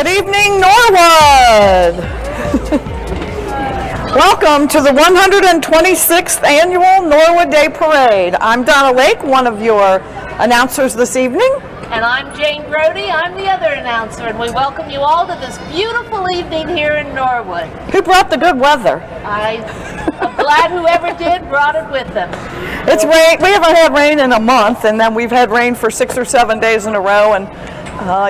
Good evening, Norwood. Welcome to the 126th Annual Norwood Day Parade. I'm Donna Lake, one of your announcers this evening. And I'm Jane Brody, I'm the other announcer, and we welcome you all to this beautiful evening here in Norwood. Who brought the good weather? I'm glad whoever did brought it with them. It's rain. We haven't had rain in a month, and then we've had rain for 6 or 7 days in a row, and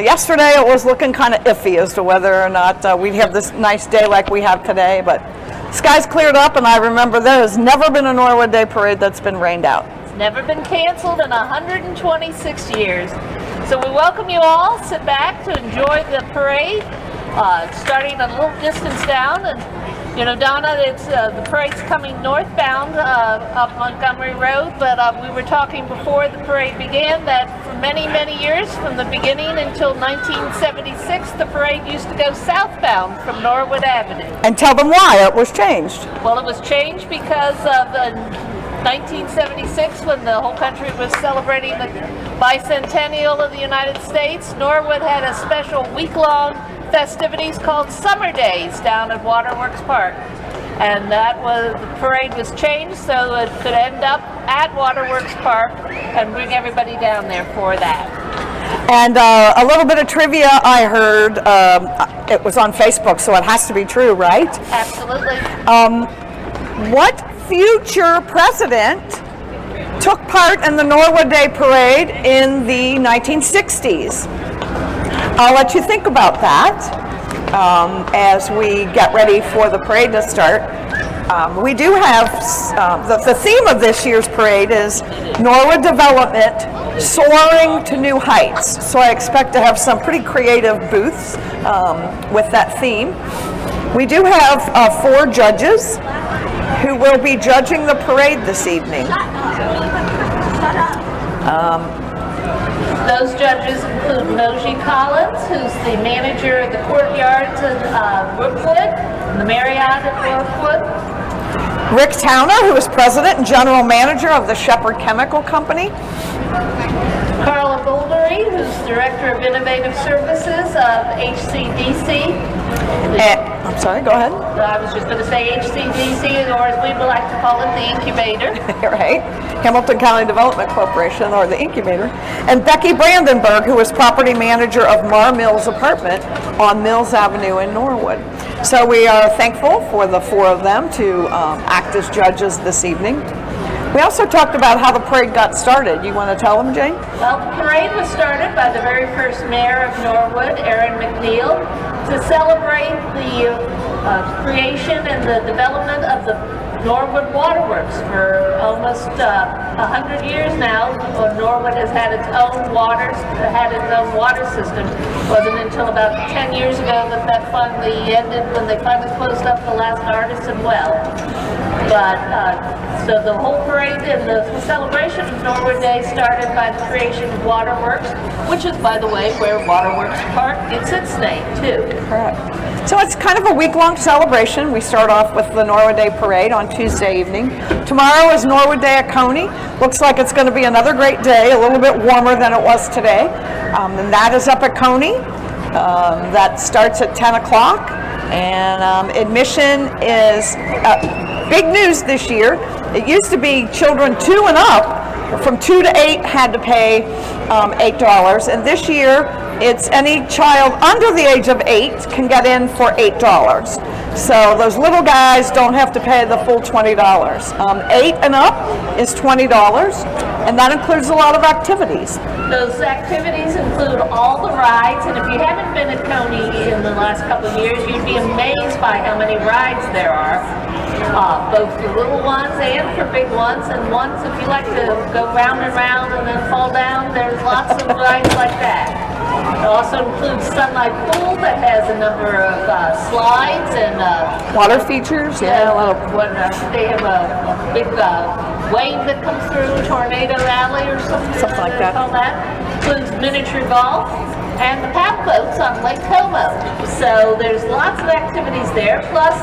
yesterday it was looking kind of iffy as to whether or not we'd have this nice day like we have today, but skies cleared up, and I remember there has never been a Norwood Day Parade that's been rained out. It's never been canceled in 126 years. So we welcome you all. Sit back to enjoy the parade, starting a little distance down. And you know, Donna, it's the parade's coming northbound up Montgomery Road, but we were talking before the parade began that for many, many years, from the beginning until 1976, the parade used to go southbound from Norwood Avenue. And tell them why it was changed. Well, it was changed because of the 1976, when the whole country was celebrating the bicentennial of the United States, Norwood had a special week-long festivities called Summer Days down at Waterworks Park. And the parade was changed so it could end up at Waterworks Park and bring everybody down there for that. And a little bit of trivia I heard, it was on Facebook, so it has to be true, right? Absolutely. What future president took part in the Norwood Day Parade in the 1960s? I'll let you think about that as we get ready for the parade to start. We do have, the theme of this year's parade is Norwood Development Soaring to New Heights. So I expect to have some pretty creative booths with that theme. We do have 4 judges who will be judging the parade this evening. Those judges include Moji Collins, who's the manager of the Courtyards in Brookwood, and the Marriott at Brookwood. Rick Towner, who is president and general manager of the Shepherd Chemical Company. Carla Goldery, who's director of innovative services of HCDC. I'm sorry, go ahead. I was just going to say HCDC, or as we would like to call it, the incubator. Right. Hamilton County Development Corporation, or the incubator. And Becky Brandenburg, who is property manager of Mar Mills Apartment on Mills Avenue in Norwood. So we are thankful for the 4 of them to act as judges this evening. We also talked about how the parade got started. You want to tell them, Jane? Well, the parade was started by the very first mayor of Norwood, Aaron McNeil, to celebrate the creation and the development of the Norwood Waterworks. For almost 100 years now, Norwood has had its own water system. It wasn't until about 10 years ago that finally ended, when they finally closed up the last artisan well. But so the whole parade and the celebration of Norwood Day started by the creation of Waterworks, which is, by the way, where Waterworks Park gets its name too. Correct. So it's kind of a week-long celebration. We start off with the Norwood Day Parade on Tuesday evening. Tomorrow is Norwood Day at Coney. Looks like it's going to be another great day, a little bit warmer than it was today. And that is up at Coney. That starts at 10 o'clock. And admission is big news this year. It used to be children 2 and up, from 2 to 8 had to pay $8, and this year it's any child under the age of 8 can get in for $8. So those little guys don't have to pay the full $20. 8 and up is $20, and that includes a lot of activities. Those activities include all the rides, and if you haven't been at Coney in the last couple of years, you'd be amazed by how many rides there are, both for little ones and for big ones. And ones, if you like to go round and round and then fall down, there's lots of rides like that. It also includes Sunlight Pool that has a number of slides and water features. Yeah, a lot of. They have a big wave that comes through, Tornado Alley or something like that. Call that. Includes miniature golf and the paddle boats on Lake Como. So there's lots of activities there. Plus,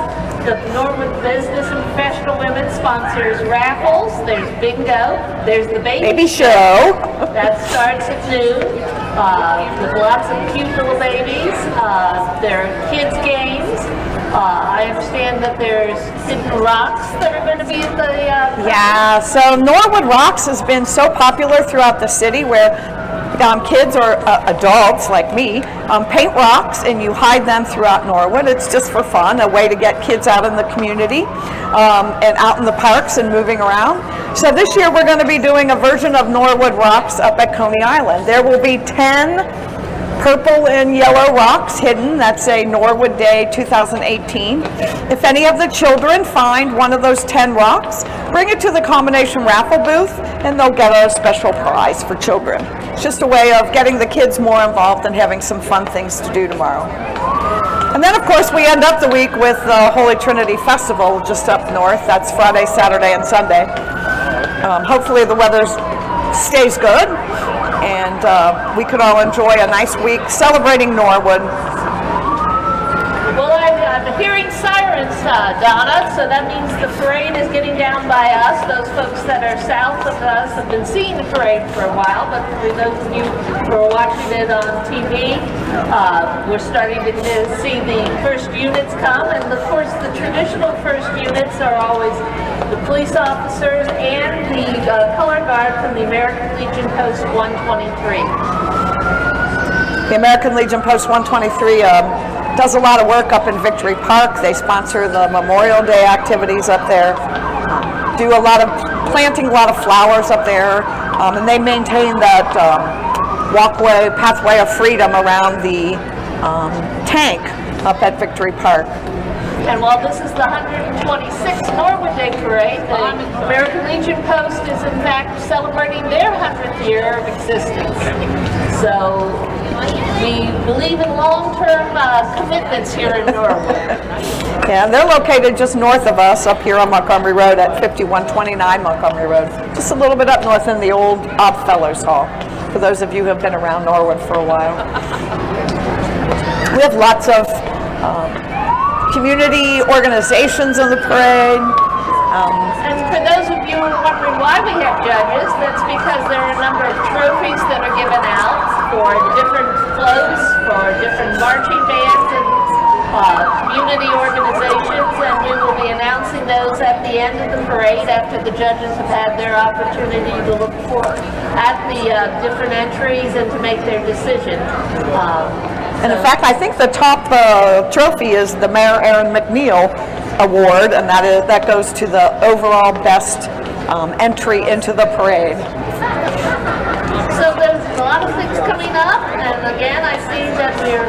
the Norwood Business and Professional Women sponsors raffles. There's bingo. There's the baby show. That starts at noon. with lots of cute little babies. There are kids' games. I understand that there's hidden rocks that are going to be at the... Yeah, so Norwood Rocks has been so popular throughout the city where kids or adults like me paint rocks and you hide them throughout Norwood. It's just for fun, a way to get kids out in the community and out in the parks and moving around. So this year we're going to be doing a version of Norwood Rocks up at Coney Island. There will be 10 purple and yellow rocks hidden. That's a Norwood Day 2018. If any of the children find one of those 10 rocks, bring it to the combination raffle booth and they'll get a special prize for children. It's just a way of getting the kids more involved and having some fun things to do tomorrow. And then of course we end up the week with the Holy Trinity Festival just up north. That's Friday, Saturday, and Sunday. Hopefully the weather stays good and we could all enjoy a nice week celebrating Norwood. Well, I'm hearing sirens, Donna, so that means the parade is getting down by us. Those folks that are south of us have been seeing the parade for a while, but for those of you who are watching it on TV, we're starting to see the first units come, and of course the traditional first units are always the police officers and the color guard from the American Legion Post 123. The American Legion Post 123 does a lot of work up in Victory Park. They sponsor the Memorial Day activities up there, do a lot of planting a lot of flowers up there, and they maintain that pathway of freedom around the tank up at Victory Park. And while this is the 126th Norwood Day Parade, the American Legion Post is in fact celebrating their 100th year of existence. So we believe in long-term commitments here in Norwood. Yeah, they're located just north of us up here on Montgomery Road at 5129 Montgomery Road. Just a little bit up north in the old Oddfellows Hall, for those of you who have been around Norwood for a while. We have lots of community organizations in the parade. And for those of you who are wondering why we have judges, that's because there are a number of trophies that are given out for different floats, for different marching bands and community organizations, and we will be announcing those at the end of the parade after the judges have had their opportunity to look at the different entries and to make their decision. And in fact, I think the top trophy is the Mayor Aaron McNeil Award, and that goes to the overall best entry into the parade. So there's a lot of things coming up, and again, I see that we're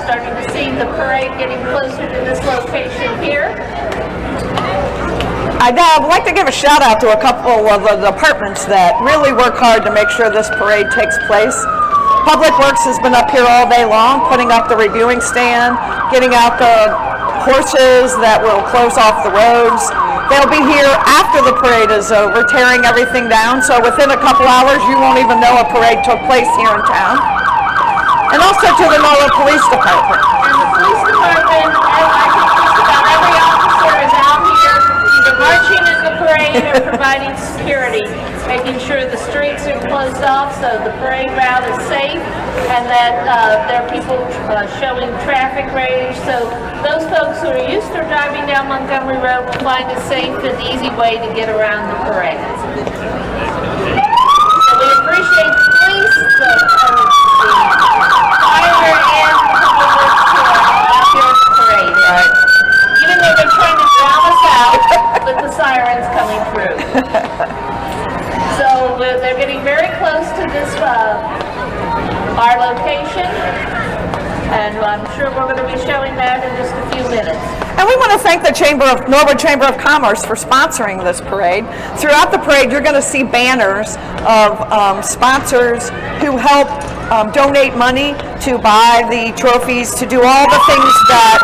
starting to see the parade getting closer to this location here. I'd like to give a shout out to a couple of the departments that really work hard to make sure this parade takes place. Public Works has been up here all day long, putting up the reviewing stand, getting out the horses that will close off the roads. They'll be here after the parade is over, tearing everything down, so within a couple hours you won't even know a parade took place here in town. And also to the Norwood Police Department. And the police department, I think just about every officer is out here either marching in the parade or providing security, making sure the streets are closed off so the parade route is safe and that there are people showing traffic range. So those folks who are used to driving down Montgomery Road will find a safe and easy way to get around the parade. So we appreciate the police, the fire, and the public works who are out here at the parade. Right. Even though they're trying to drown us out with the sirens coming through. So they're getting very close to this, our location, and I'm sure we're going to be showing that in just a few minutes. And we want to thank the Norwood Chamber of Commerce for sponsoring this parade. Throughout the parade, you're going to see banners of sponsors who help donate money to buy the trophies, to do all the things that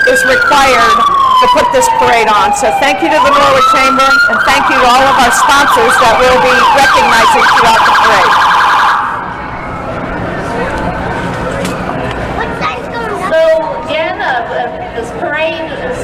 is required to put this parade on. So thank you to the Norwood Chamber, and thank you to all of our sponsors that we'll be recognizing throughout the parade. So again, this parade has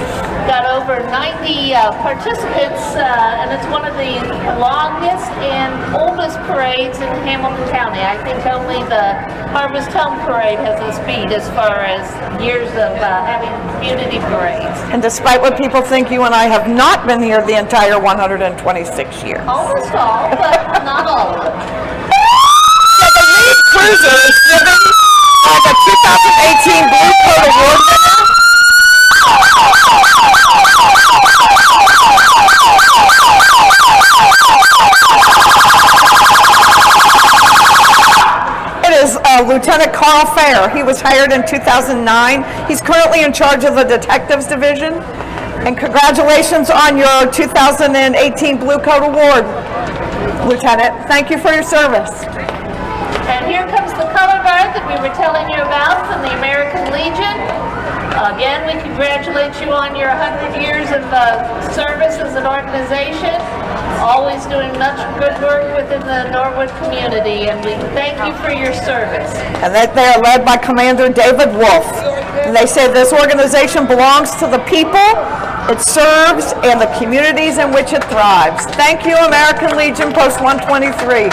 got over 90 the participants, and it's one of the longest and oldest parades in Hamilton County. I think only the Harvest Home Parade has this beat as far as years of having community parades. And despite what people think, you and I have not been here the entire 126 years. Almost all, but not all of them. So the lead cruiser is driven by the 2018 Blue Coat Award winner. It is Lieutenant Carl Fair. He was hired in 2009. He's currently in charge of the Detectives Division. And congratulations on your 2018 Blue Coat Award, Lieutenant. Thank you for your service. And here comes the color guard that we were telling you about from the American Legion. Again, we congratulate you on your 100 years of service as an organization. Always doing much good work within the Norwood community, and we thank you for your service. And that they are led by Commander David Wolf. And they say this organization belongs to the people, it serves, and the communities in which it thrives. Thank you, American Legion Post 123.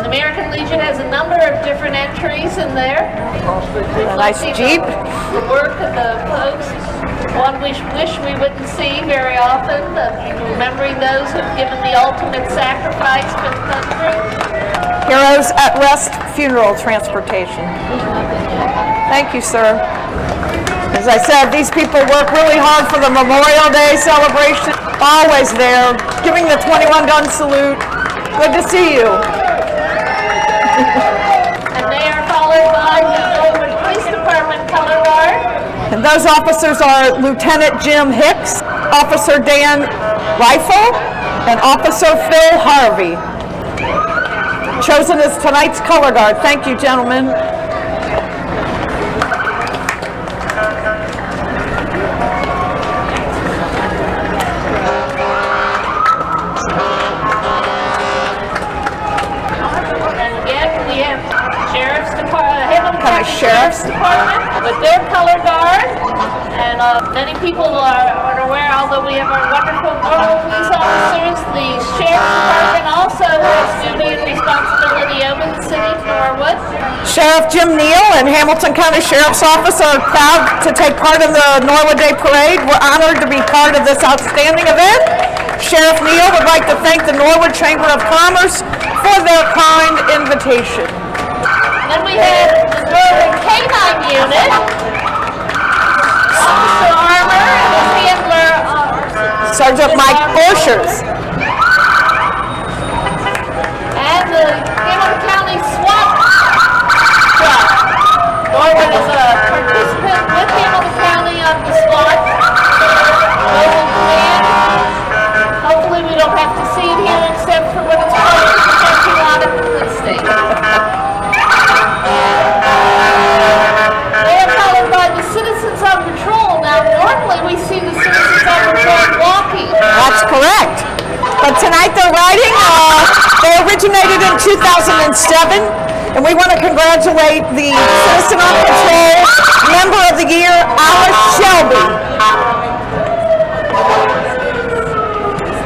The American Legion has a number of different entries in there. A nice Jeep. The work of the folks. One we wish we wouldn't see very often, remembering those who've given the ultimate sacrifice for the country. Heroes at Rest Funeral Transportation. Thank you, sir. As I said, these people work really hard for the Memorial Day celebration. Always there, giving the 21 gun salute. Good to see you. And they are followed by the Norwood Police Department color guard. And those officers are Lieutenant Jim Hicks, Officer Dan Rifle, and Officer Phil Harvey. Chosen as tonight's color guard. Thank you, gentlemen. Sheriff's Department with their color guard, and many people are aware, although we have our wonderful Norwood police officers, the Sheriff's Department also has duty and responsibility over the city of Norwood. Sheriff Jim Neal and Hamilton County Sheriff's Office are proud to take part in the Norwood Day Parade. We're honored to be part of this outstanding event. Sheriff Neal would like to thank the Norwood Chamber of Commerce for their kind invitation. Then we have the Norwood K-9 unit, Officer Armour and his handler, Sergeant Mike Borchers. And the Hamilton County SWAT truck. Norwood is a participant with Hamilton County on the SWAT mobile command. Hopefully we don't have to see it here except for when it's closed to the parking lot at the police station. They are followed by the citizens on patrol. Now, normally we see the citizens on patrol walking. That's correct. But tonight they're riding. They originated in 2007, and we want to congratulate the Citizen on Patrol Member of the Year, Alice Shelby.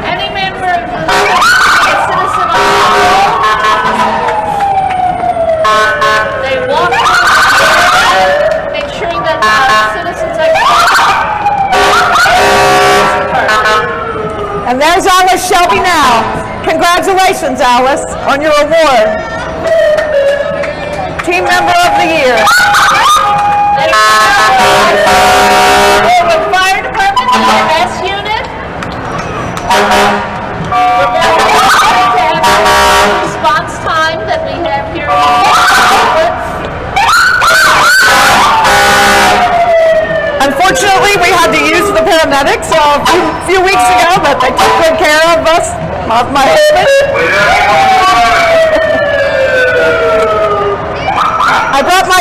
Any member of the Citizen on Patrol, they walk make sure that citizens are. And there's Alice Shelby now. Congratulations, Alice, on your award. Team Member of the Year. Norwood Fire Department, EMS unit. We're very excited to have the response time that we have here in Norwood. Unfortunately, we had to use the paramedics a few weeks ago, but they took good care of us, of my husband. I brought my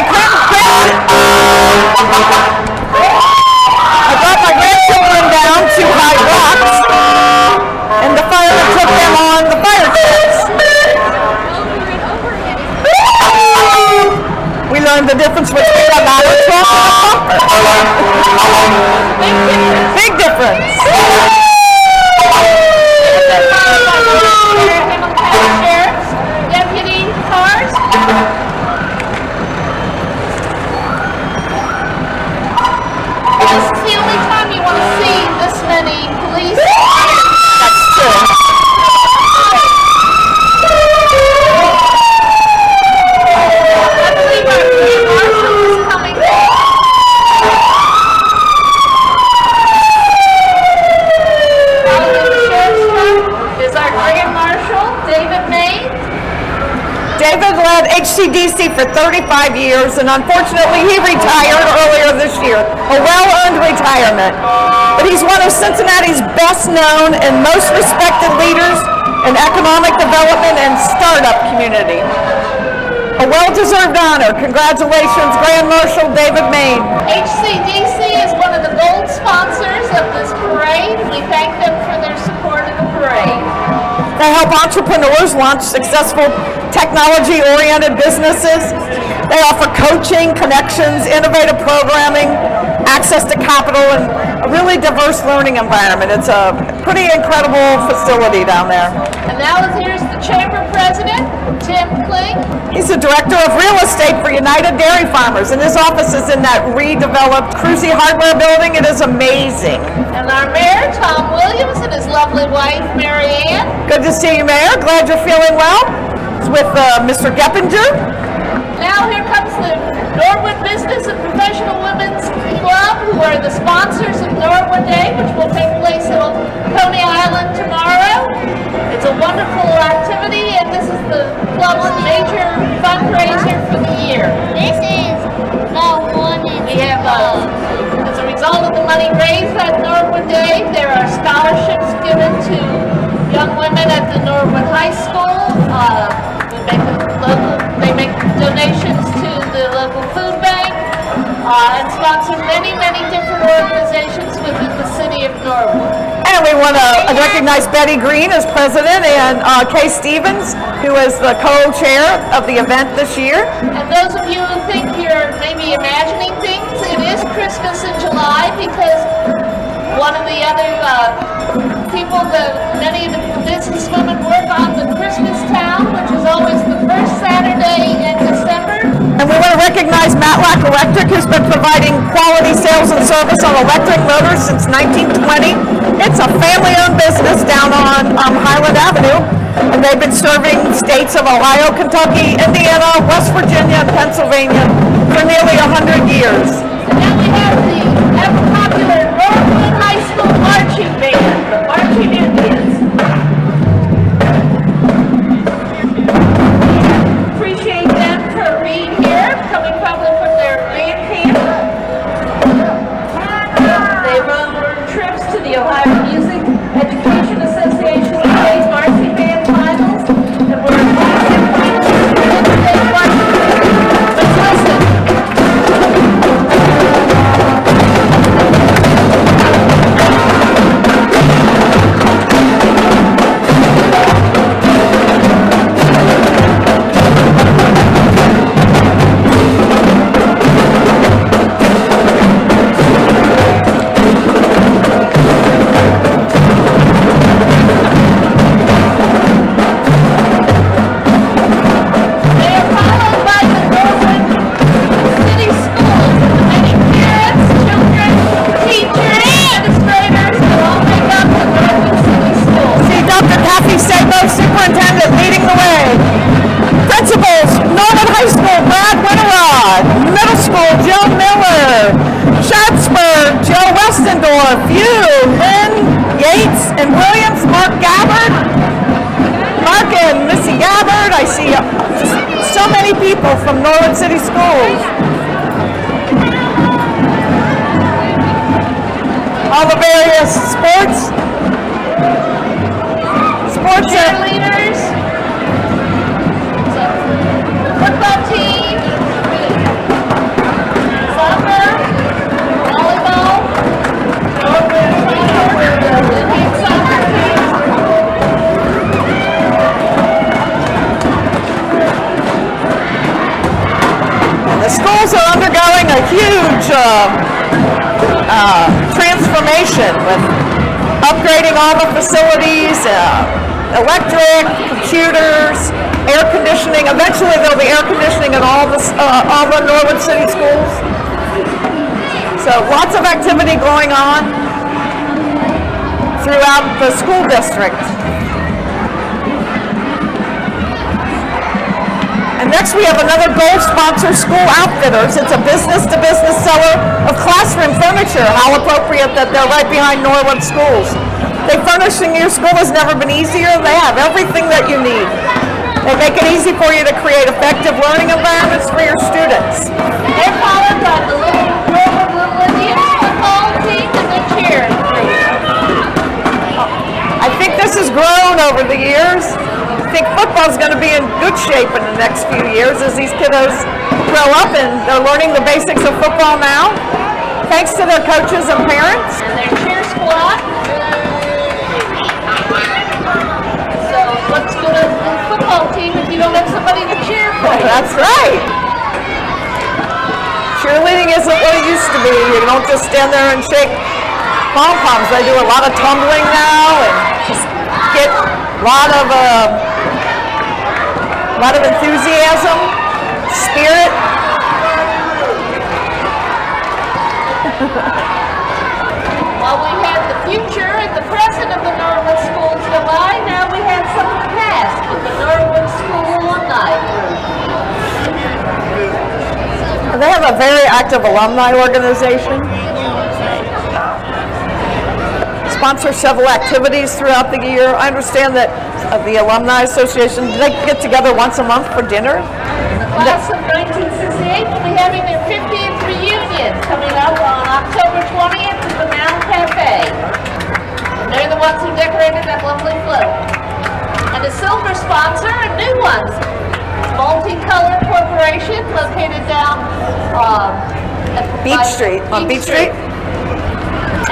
grandchildren down to High Rocks learned the difference between a ladder truck and a pumper. Big difference. Sheriff's deputy cars. This is the only time you want to see this many police. That's true. I believe our grand marshal is coming. Following the sheriff's truck is our grand marshal, David May. David led HCDC for 35 years, and unfortunately he retired earlier this year, a well-earned retirement. But he's one of Cincinnati's best-known and most respected leaders in economic development and startup community. A well-deserved honor. Congratulations, Grand Marshal David Main. HCDC is one of the gold sponsors of this parade. We thank them for their support of the parade. They help entrepreneurs launch successful technology-oriented businesses. They offer coaching, connections, innovative programming, access to capital, and a really diverse learning environment. It's a pretty incredible facility down there. And now here's the chamber president, Tim Kling. He's the director of real estate for United Dairy Farmers, and his office is in that redeveloped Cruzy Hardware building. It is amazing. And our mayor, Tom Williams, and his lovely wife, Mary Ann. Good to see you, Mayor. Glad you're feeling well. It's with Mr. Geppinger. Now here comes the Norwood Business and Professional Women's Club, who are the sponsors of Norwood Day, which will take place on Coney Island tomorrow. It's a wonderful activity, and this is the club's major fundraiser for the year. This is the one in We have, as a result of the money raised at Norwood Day, there are scholarships given to young women at the Norwood High School. They make donations to the local food bank and sponsor many, many different organizations within the city of Norwood. And we want to recognize Betty Green as president and Kay Stevens, who is the co-chair of the event this year. And those of you who think you're maybe imagining things, it is Christmas in July because one of the other people, many of the businesswomen work on the Christmas Town, which is always the first Saturday in December. And we want to recognize Matlack Electric, who's been providing quality sales and service on electric motors since 1920. It's a family-owned business down on Highland Avenue, and they've been serving states of Ohio, Kentucky, Indiana, West Virginia, and Pennsylvania for nearly 100 years. And now we have the ever-popular Norwood High School marching band, the Marching Indians. Appreciate them for being here, coming probably from their band camp. They run trips to the Ohio Music Education Association State Marching Band Finals, and we're let's listen. I see just so many people from Norwood City Schools. All the various sports. Cheerleaders. Football team. Soccer. Volleyball. Indian soccer team. The school schools are undergoing a huge transformation with upgrading all the facilities, electric, computers, air conditioning. Eventually there'll be air conditioning in all the Norwood City schools. So lots of activity going on throughout the school district. And next we have another gold sponsor, School Outfitters. It's a business-to-business seller of classroom furniture. How appropriate that they're right behind Norwood schools. Furnishing your school has never been easier. They have everything that you need. They make it easy for you to create effective learning environments for your students. They're followed by the Norwood Little Indians football team and the cheer group. I think this has grown over the years. I think football's going to be in good shape in the next few years as these kiddos grow up and they're learning the basics of football now, thanks to their coaches and parents. And their cheer squad. So what's good at the football team if you don't have somebody to cheer for you? That's right. Cheerleading isn't what it used to be. You don't just stand there and shake pom-poms. They do a lot of tumbling now and just get a lot of enthusiasm, spirit. Well, we had the future and the present of the Norwood schools go by. Now we have some of the past with the Norwood School Alumni Group. They have a very active alumni organization. Sponsor several activities throughout the year. I understand that the Alumni Association, they get together once a month for dinner. The class of 1968 will be having their 50th reunion coming up on October 20th at the Mound Cafe. And they're the ones who decorated that lovely float. And a silver sponsor, a new one, Multicolor Corporation, located down at Beach Street, on Beach Street.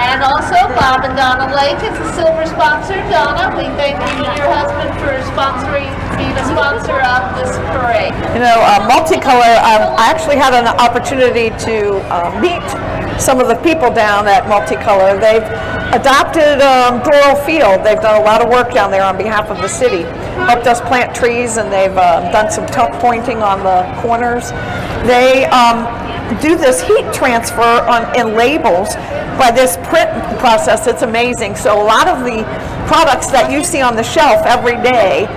And also Bob and Donna Lake is a silver sponsor. Donna, we thank you and your husband for being a sponsor of this parade. You know, Multicolor, I actually had an opportunity to meet some of the people down at Multicolor. They've adopted Doral Field. They've done a lot of work down there on behalf of the city. Helped us plant trees, and they've done some tuck pointing on the corners. They do this heat transfer in labels by this print process. It's amazing. So a lot of the products that you see on the shelf every day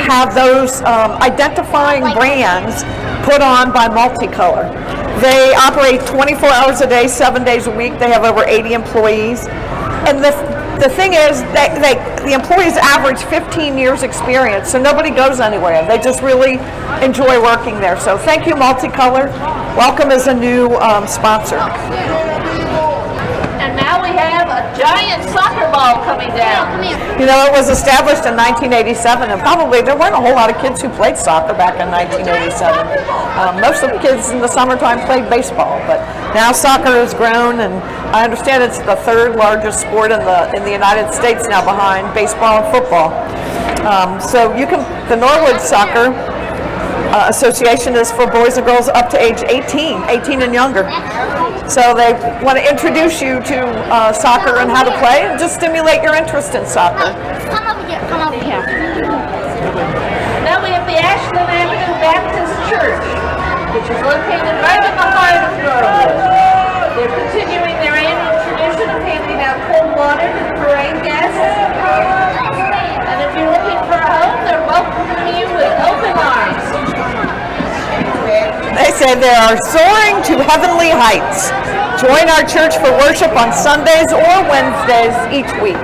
have those identifying brands put on by Multicolor. They operate 24 hours a day, 7 days a week. They have over 80 employees. And the thing is, the employees average 15 years experience, so nobody goes anywhere. They just really enjoy working there. So thank you, Multicolor. Welcome as a new sponsor. And now we have a giant soccer ball coming down. You know, it was established in 1987, and probably there weren't a whole lot of kids who played soccer back in 1987. Most of the kids in the summertime played baseball, but now soccer has grown, and I understand it's the third largest sport in the United States now, behind baseball and football. So the Norwood Soccer Association is for boys and girls up to age 18 and younger. So they want to introduce you to soccer and how to play, and just stimulate your interest in soccer. Come over here. Now we have the Ashland Avenue Baptist Church, which is located right in the heart of Norwood. They're continuing their annual tradition of handing out cold water to the parade guests. And if you're looking for a home, they're welcoming you with open arms. They say they are soaring to heavenly heights. Join our church for worship on Sundays or Wednesdays each week.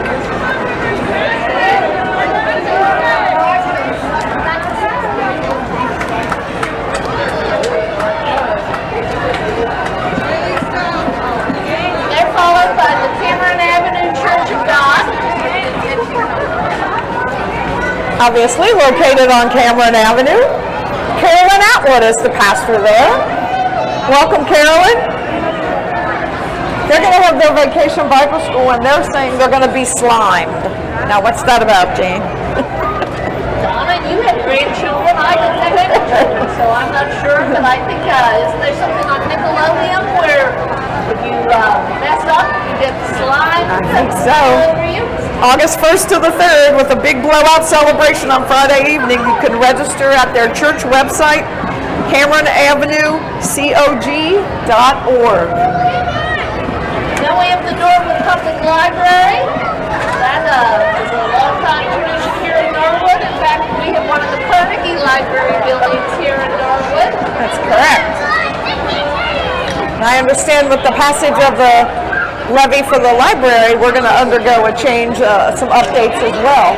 They're followed by the Cameron Avenue Church of God. Obviously located on Cameron Avenue. Carolyn Atwood is the pastor there. Welcome, Carolyn. They're going to have their vacation Bible school, and they're saying they're going to be slimed. Now, what's that about, Jane? Donna, you have grandchildren. I don't have any children, so I'm not sure, but I think, isn't there something So, Over you. August 1st to the 3rd with a big blowout celebration on Friday evening. You can register at their church website, CameronAvenueCog.org. Then we have the Norwood Public Library. That is a long-time tradition here in Norwood. In fact, we have one of the Carnegie Library buildings here in Norwood. That's correct. And I understand with the passage of the levy for the library, we're going to undergo a change, some updates as well.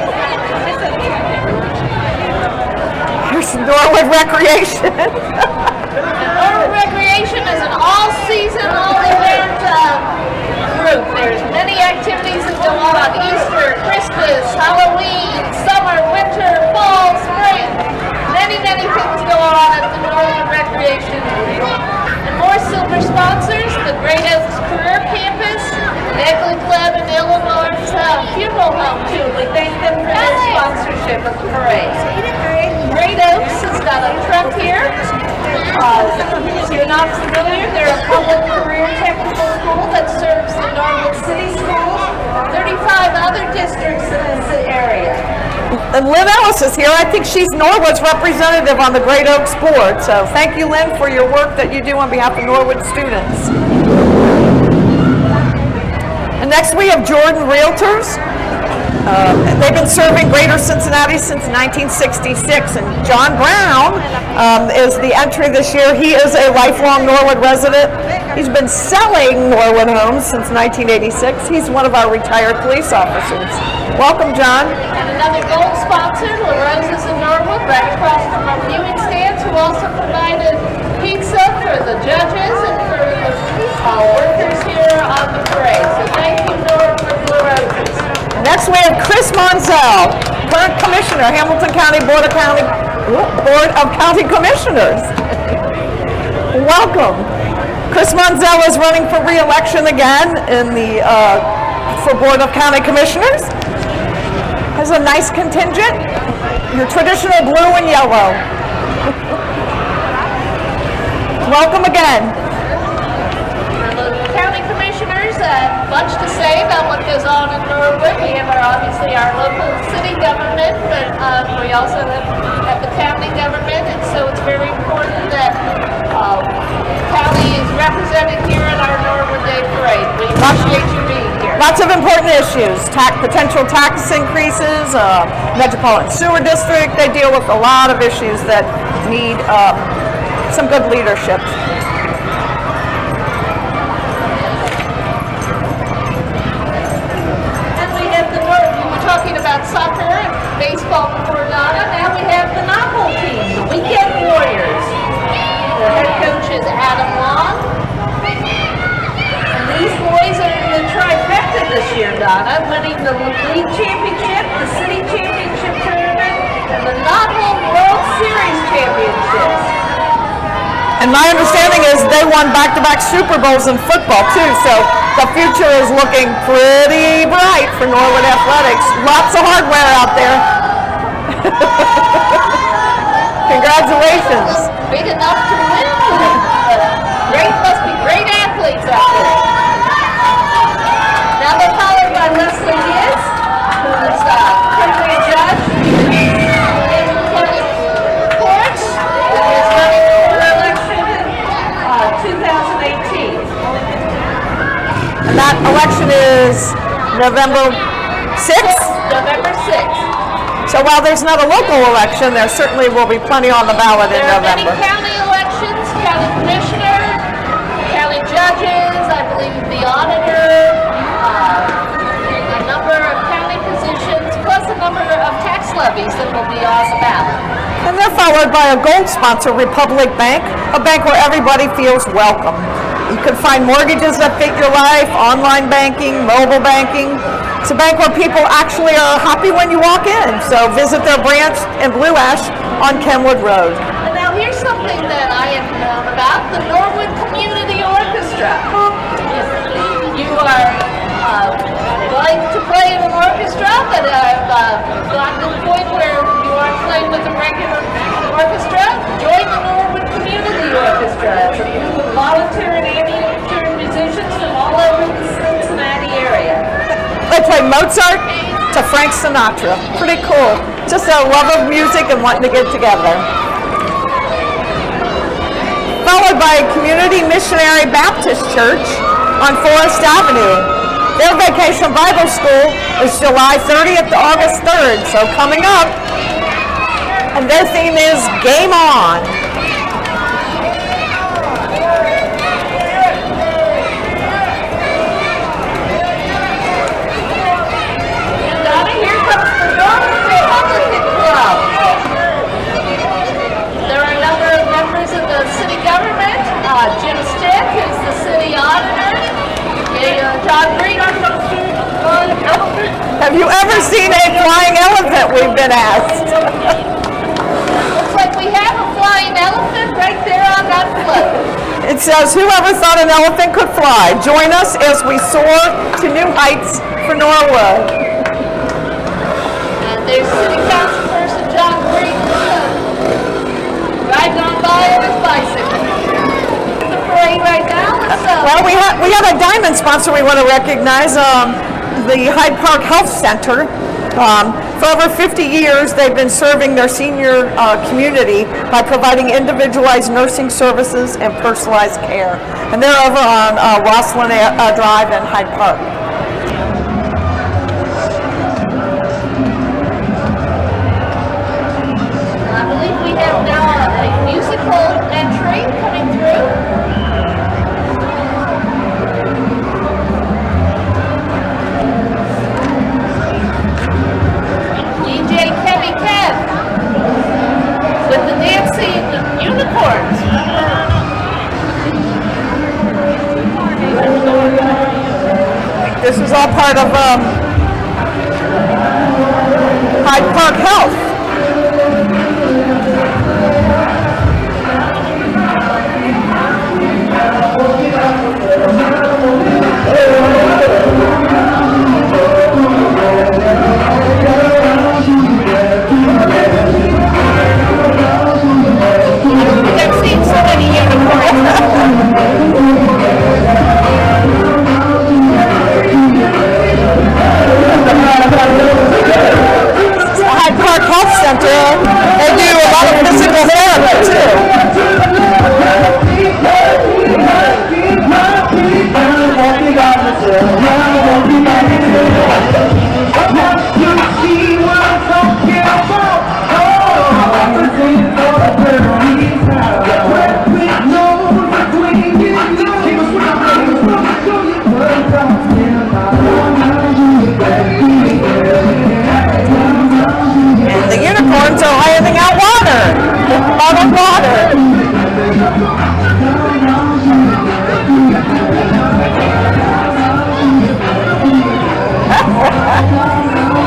Here's some Norwood Recreation. Norwood Recreation is an all-season, all-event group. There's many activities that go on Easter, Christmas, Halloween, summer, winter, fall, spring. Many, many things go on at the Norwood Recreation. And more silver sponsors, the Great Oaks Career Campus, Egley Club in Illinois' funeral home too. We thank them for their sponsorship of the parade. Great Oaks has got a truck here. If you're not familiar, they're a public career technical school that serves the Norwood City Schools, 35 other districts in this area. And Lynn Ellis is here. I think she's Norwood's representative on the Great Oaks board. So thank you, Lynn, for your work that you do on behalf of Norwood students. And next we have Jordan Realtors. They've been serving Greater Cincinnati since 1966, and John Brown is the entry this year. He is a lifelong Norwood resident. He's been selling Norwood homes since 1986. He's one of our retired police officers. Welcome, John. And another gold sponsor, La Rosa's in Norwood, right across from our viewing stands, who also provided pizza for the judges and for the workers here on the parade. So thank you, Norwood, La Rosa's. Next we have Chris Monzel, current commissioner, Hamilton County Board of County Commissioners. Welcome. Chris Monzel is running for re-election again in the for Board of County Commissioners. Has a nice contingent, your traditional blue and yellow. Welcome again. County Commissioners, much to say about what goes on in Norwood. We have obviously our local city government, but we also have the county government, and so it's very important that county is represented here at our Norwood Day Parade. We appreciate you being here. Lots of important issues, potential tax increases, metropolitan sewer district. They deal with a lot of issues that need some good leadership. Talking about soccer and baseball before Donna. Now we have the Knothole team, the Weekend Warriors. The head coach is Adam Long. And these boys are in the trifecta this year, Donna, winning the league championship, the city championship tournament, and the Knothole World Series championships. And my understanding is they won back-to-back Super Bowls in football too, so the future is looking pretty bright for Norwood Athletics. Lots of hardware out there. Congratulations. Big enough to win. Must be great athletes out there. Now they're followed by Leslie Giz, who is currently a judge in the county courts and is running for election in 2018. And that election is November 6th? November 6th. So while there's not a local election, there certainly will be plenty on the ballot in There are many November. county elections, county commissioner, county judges, I believe the auditor, a number of county positions, plus a number of tax levies that will be on the ballot. And they're followed by a gold sponsor, Republic Bank, a bank where everybody feels welcome. You can find mortgages that fit your life, online banking, mobile banking. It's a bank where people actually are happy when you walk in. So visit their branch in Blue Ash on Kenwood Road. And now here's something that I have known about, the Norwood Community Orchestra. If you are like to play in an orchestra, but I've gotten to the point where you aren't playing with a regular orchestra, join the Norwood Community Orchestra. It's a group of volunteer and amateur musicians from all over the Cincinnati area. Like play Mozart to Frank Sinatra. Pretty cool. Just a love of music and wanting to get together. Followed by Community Missionary Baptist Church on Forest Avenue. Their Vacation Bible School is July 30th to August 3rd, so coming up. And their theme is Game On. Jim Stick, who's the city auditor. John Green, our elephant. Have you ever seen a flying elephant, we've been asked? Looks like we have a flying elephant right there on that float. It says, whoever thought an elephant could fly, join us as we soar to new heights for Norwood. And there's city council person John Green riding on by on his bicycle. Right now. Well, we have a diamond sponsor we want to recognize, the Hyde Park Health Center. For over 50 years, they've been serving their senior community by providing individualized nursing services and personalized care. And they're over on Roslyn Drive in Hyde Park. I believe we have now a musical entry coming through. With the dancing unicorns. This is all part of Hyde Park Health. I've seen so many unicorns. Hyde Park Health Center, they do a lot of physical therapy too. The unicorns are handing out water, bottled water.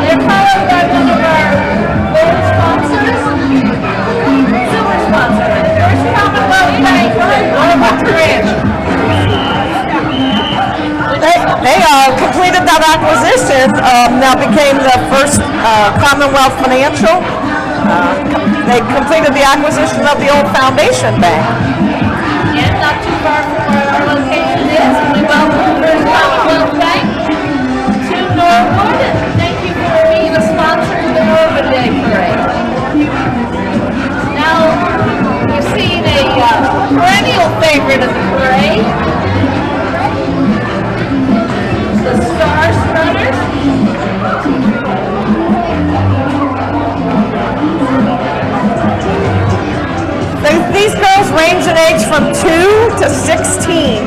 They're followed by one of our gold sponsors, silver sponsor, and First Commonwealth Bank, Norwood Ranch. They completed that acquisition, now became the First Commonwealth Financial. They completed the acquisition of the old Foundation Bank. And not too far from where our location is, we welcome First Commonwealth Bank to Norwood, and thank you for being a sponsor of the Norwood Day Parade. Now, you've seen a perennial favorite of the parade, the Star Strutters. These girls range in age from 2 to 16.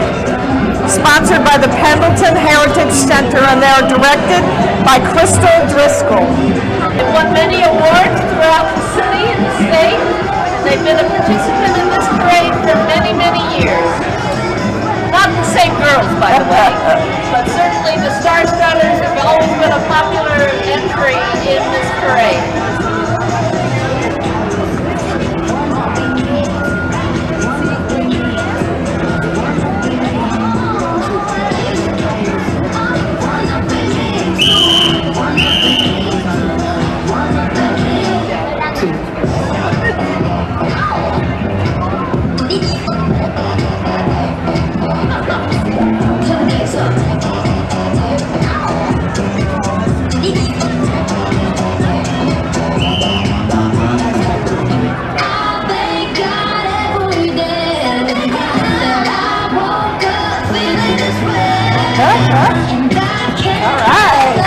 Sponsored by the Pendleton Heritage Center, and they are directed by Crystal Driscoll. They've won many awards throughout the city and the state. They've been a participant in this parade for many, many years. Not the same girls, by the way, but certainly the Star Strutters have always been a popular entry in this parade. All right.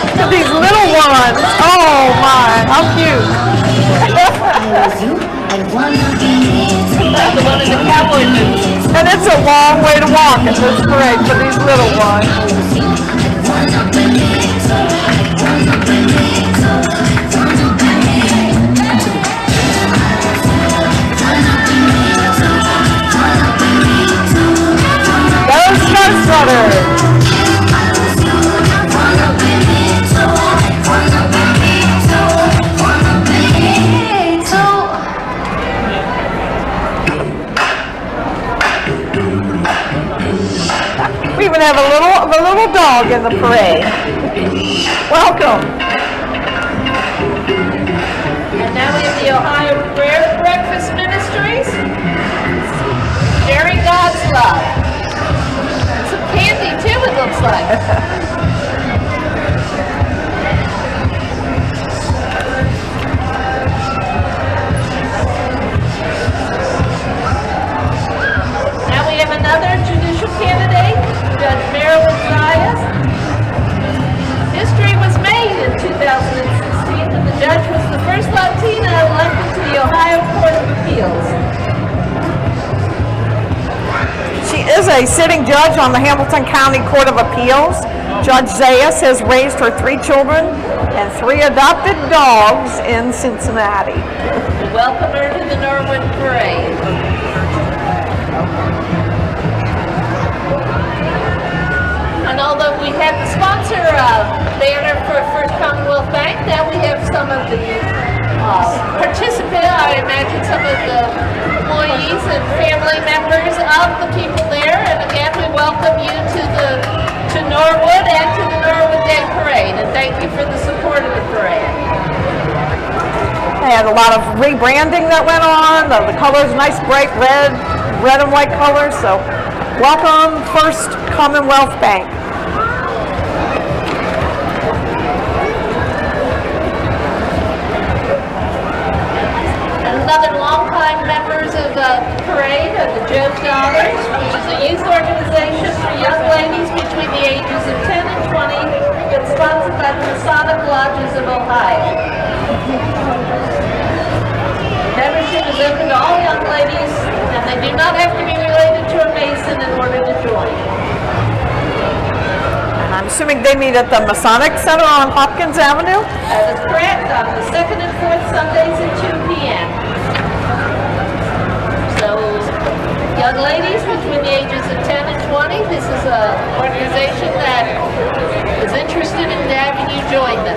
Look at these little ones. Oh my, how cute. The one in the cowboy boots. And it's a long way to walk at this parade for these little ones. Those Ghost Brothers. We even have a little dog in the parade. Welcome. And now we have the Ohio Breakfast Ministries. Sharing God's love. Some candy too, it looks like. Now we have another judicial candidate, Judge Marilyn Zayas. History was made in 2016 when the judge was the first Latina elected to the Ohio Court of Appeals. She is a sitting judge on the Hamilton County Court of Appeals. Judge Zayas has raised her 3 children and 3 adopted dogs in Cincinnati. We welcome her to the Norwood Parade. And although we had the sponsor banner for First Commonwealth Bank, now we have some of the participants, I imagine some of the employees and family members of the people there. And again, we welcome you to Norwood and to the Norwood Day Parade. And thank you for the support of the parade. They had a lot of rebranding that went on. The colors, nice bright red and white colors. So welcome First Commonwealth Bank. Another longtime members of the parade are the Joe Dollars, which is a youth organization for young ladies between the ages of 10 and 20, and sponsored by the Masonic Lodges of Ohio. Membership is open to all young ladies, and they do not have to be related to a Mason in order to join. I'm assuming they meet at the Masonic Center on Hopkins Avenue. That is correct, on the 2nd and 4th Sundays at 2 p.m. So, young ladies between the ages of 10 and 20, this is an organization that is interested in having you join them.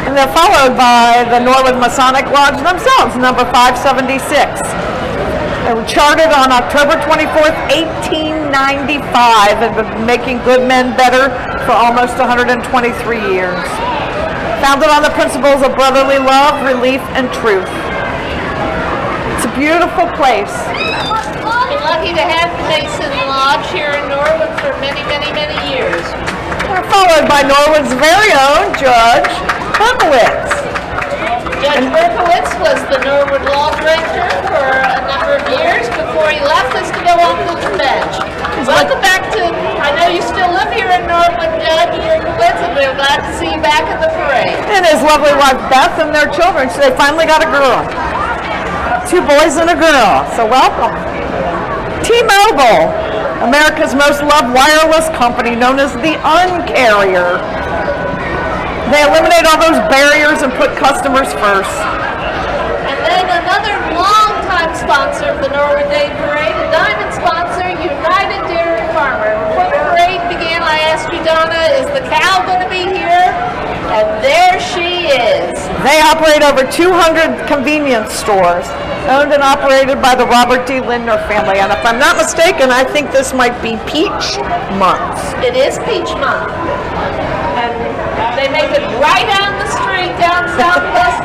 And they're followed by the Norwood Masonic Lodge themselves, number 576. They were chartered on October 24th, 1895, and been making good men better for almost 123 years. Founded on the principles of brotherly love, relief, and truth. It's a beautiful place. We're lucky to have the Mason Lodge here in Norwood for many, many, many years. We're followed by Norwood's very own Judge Berkowitz. Judge Berkowitz was the Norwood Law Director for a number of years before he left us to go on to the bench. Welcome back to, I know you still live here in Norwood, Judge Berkowitz, and we're glad to see you back in the parade. And his lovely wife Beth and their children. So they finally got a girl. 2 boys and a girl. So welcome. T-Mobile, America's most loved wireless company, known as the Uncarrier. They eliminate all those barriers and put customers first. And then another longtime sponsor of the Norwood Day Parade, a diamond sponsor, United Dairy Farmer. Before the parade began, I asked you, Donna, is the cow going to be here? And there she is. They operate over 200 convenience stores, owned and operated by the Robert D. Lindner family. And if I'm not mistaken, I think this might be peach month. It is peach month. And they make it right down the street, down Southwest.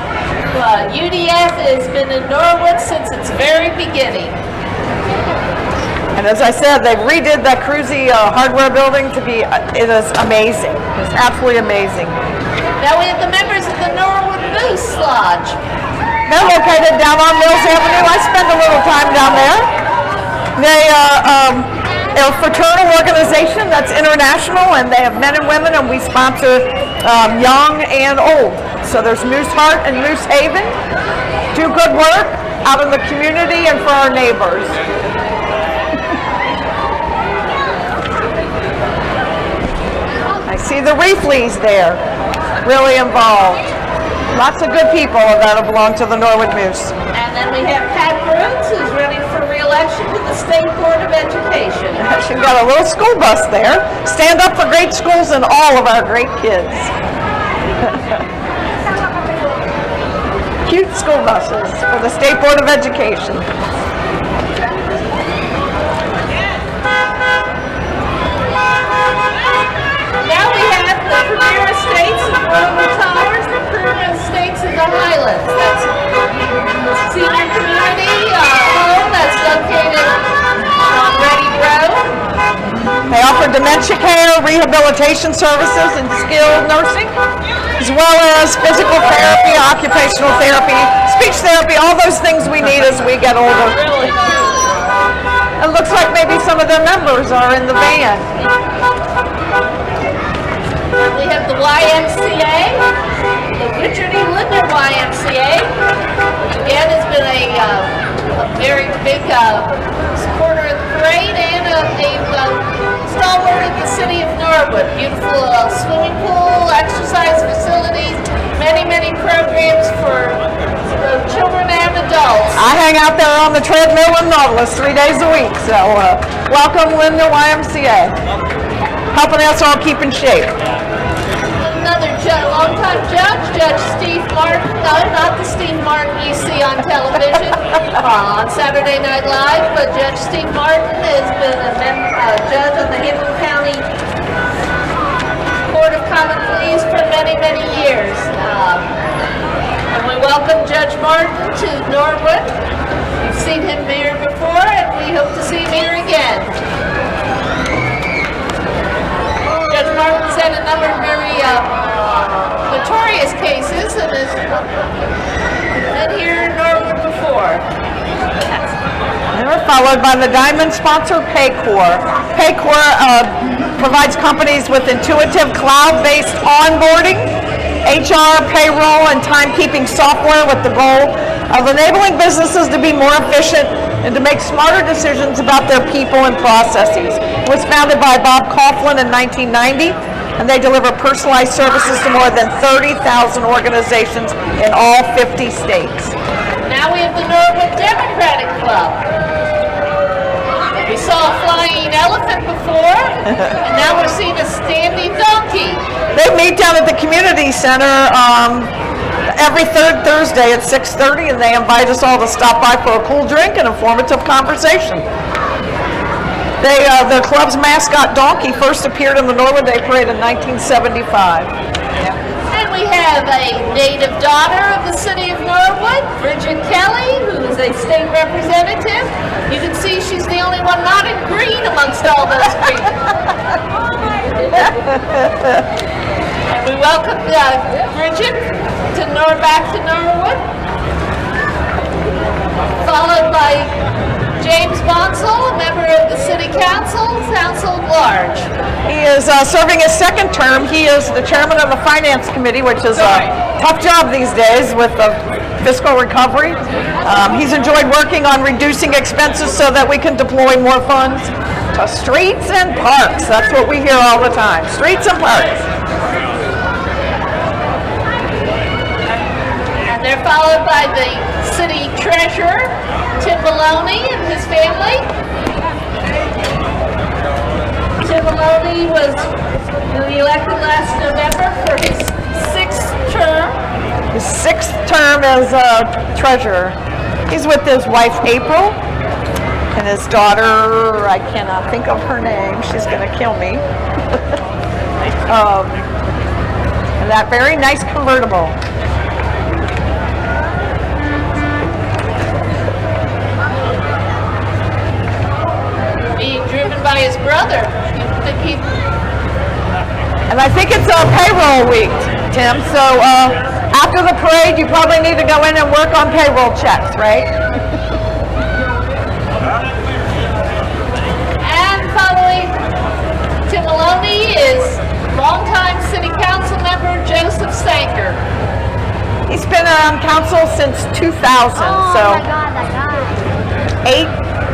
UDF has been in Norwood since its very beginning. And as I said, they've redid that Cruzy hardware building to be, it is amazing. It's absolutely amazing. Now we have the members of the Norwood Moose Lodge. They're located down on Mills Avenue. I spend a little time down there. They They're a fraternal organization that's international, and they have men and women, and we sponsor young and old. So there's Moose Heart and Moose Haven. Do good work out in the community and for our neighbors. I see the Reefleys there, really involved. Lots of good people that belong to the Norwood Moose. And then we have Pat Bruns, who's running for re-election to the State Board of Education. She's got a little school bus there. Stand up for great schools and all of our great kids. Cute school buses for the State Board of Education. Now we have the Premier Estates of Norwood Towers, the Premier Estates of the Highlands. That's senior community home that's located on Ready Road. They offer dementia care, rehabilitation services, and skilled nursing, as well as physical therapy, occupational therapy, speech therapy, all those things we need as we get older. Really? It looks like maybe some of their members are in the band. We have the YMCA, the Richard E. Lindner YMCA, which again has been a very big supporter of the parade and a stalwart of the city of Norwood. Beautiful swimming pool, exercise facilities, many programs for children and adults. I hang out there on the treadmill in Nautilus 3 days a week, so welcome Lindner YMCA. Helping us all keep in shape. Another longtime judge, Judge Steve Martin. No, not the Steve Martin you see on television on Saturday Night Live, but Judge Steve Martin has been a judge on the Hidden County Court of Common Pleas for many years. And we welcome Judge Martin to Norwood. We've seen him here before, and we hope to see him here again. Judge Martin's had a number of very notorious cases and has been here in Norwood before. They were followed by the Diamond sponsor, Paycor. Paycor provides companies with intuitive cloud-based onboarding, HR, payroll, and timekeeping software with the goal of enabling businesses to be more efficient and to make smarter decisions about their people and processes. It was founded by Bob Coughlin in 1990, and they deliver personalized services to more than 30,000 organizations in all 50 states. Now we have the Norwood Democratic Club. We saw a flying elephant before, and now we're seeing a standing donkey. They meet down at the community center every third Thursday at 6:30, and they invite us all to stop by for a cool drink and informative conversation. The club's mascot donkey first appeared in the Norwood Day Parade in 1975. And we have a native daughter of the city of Norwood, Bridget Kelly, who is a state representative. You can see she's the only one not in green amongst all those green. And we welcome Bridget back to Norwood, followed by James Bonsall, a member of the City Council at Large. He is serving his second term. He is the chairman of the Finance Committee, which is a tough job these days with the fiscal recovery. He's enjoyed working on reducing expenses so that we can deploy more funds to streets and parks. That's what we hear all the time, streets and parks. And they're followed by the city treasurer, Tim Maloney, and his family. Tim Maloney was elected last November for his sixth term. His sixth term as treasurer. He's with his wife April and his daughter, I cannot think of her name, she's going to kill me. And that very nice convertible. Being driven by his brother. And I think it's payroll week, Tim, so after the parade you probably need to go in and work on payroll checks, right? And followed on council since 2000, Oh so my God, that guy.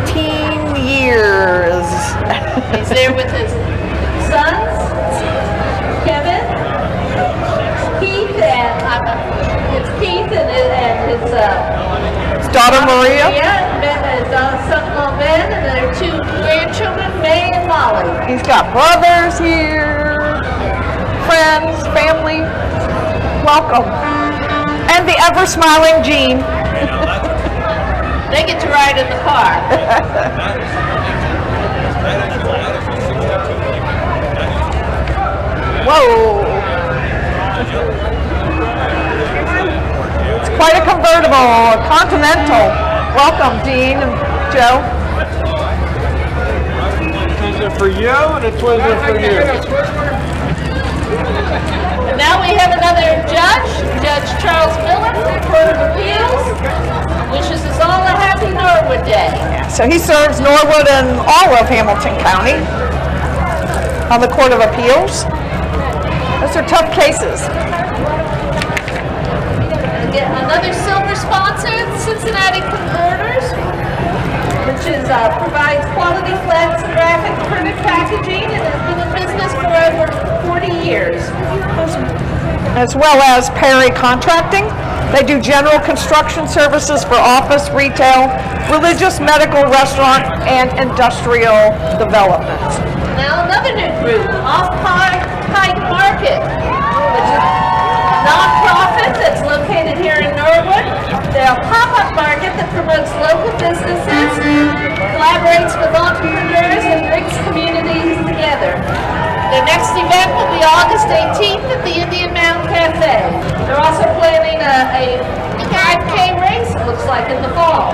18 years. He's there with his sons, Kevin, Keith, and it's Keith and his Daughter Maria. his son-in-law Ben, and their two grandchildren, May and Molly. He's got brothers here, friends, family. Welcome. And the ever-smiling Jean. They get to ride in the car. Whoa. It's quite a convertible, a Continental. Welcome, Dean and Joe. Twizzler for you and a Twizzler for you. And now we have another judge, Judge Charles Miller from the Court of Appeals, wishes us all a happy Norwood Day. So he serves Norwood and all of Hamilton County on the Court of Appeals. Those are tough cases. Get another silver sponsor, Cincinnati Converters, which provides quality flat graphic printed packaging and has been in business for over 40 years. As well as Perry Contracting. They do general construction services for office, retail, religious, medical, restaurant, and industrial development. Now another new group, Off Pike Market, which is a non-profit that's located here in Norwood. They're a pop-up market that promotes local businesses, collaborates with entrepreneurs, and brings communities together. Their next event will be August 18th at the Indian Mound Cafe. They're also planning a 5K race, it looks like, in the fall.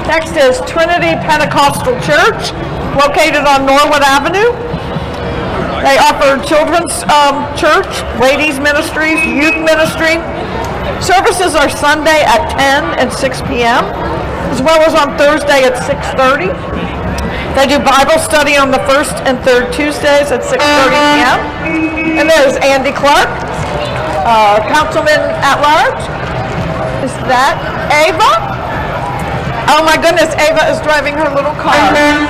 Next is Trinity Pentecostal Church, located on Norwood Avenue. They offer children's church, ladies ministries, youth ministry. Services are Sunday at 10 and 6 p.m., as well as on Thursday at 6:30. They do Bible study on the first and third Tuesdays at 6:30 p.m. And there's Andy Clark, Councilman at Large. Is that Ava? Oh my goodness, Ava is driving her little car. And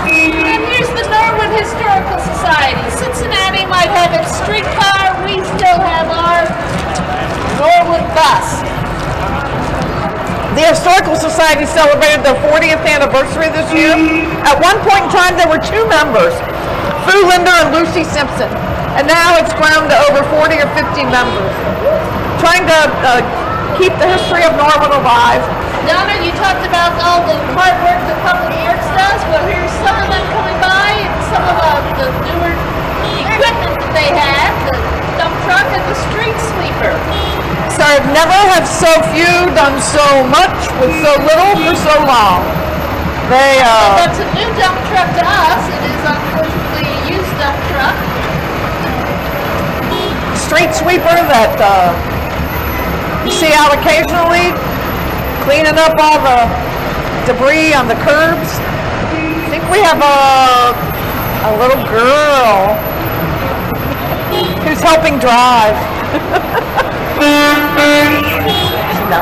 here's the Norwood Historical Society. Cincinnati might have its streetcar, we still have our Norwood bus. The Historical Society celebrated their 40th anniversary this year. At one point in time, there were 2 members, Fu Linder and Lucy Simpson. And now it's grown to over 40 or 50 members. Trying to keep the history of Norwood alive. Donna, you talked about all the hard work that Public Works does. Well, here's some of them coming by and some of the newer equipment that they have, the dump truck and the street sweeper. So never have so few done so much with so little for so long. They That's a new dump truck to us. It is unfortunately a used dump truck. street sweeper that you see out occasionally, cleaning up all the debris on the curbs. I think we have a little girl who's helping drive. No.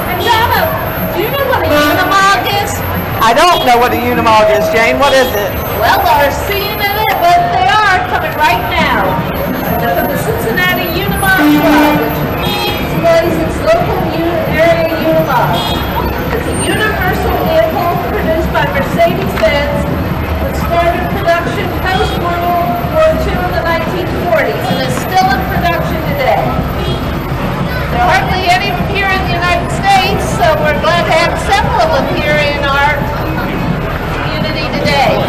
And Donna, do you know what a Unimog is? I don't know what a Unimog is, Jane. What is it? Well, our scene in it, but they are coming right now. From the Cincinnati Unimog Club, which displays its local area Unimog. It's a universal vehicle produced by Mercedes-Benz, which started production post-World War II in the 1940s and is still in production today. There are hardly any here in the United States, so we're glad to have several of them here in our community today.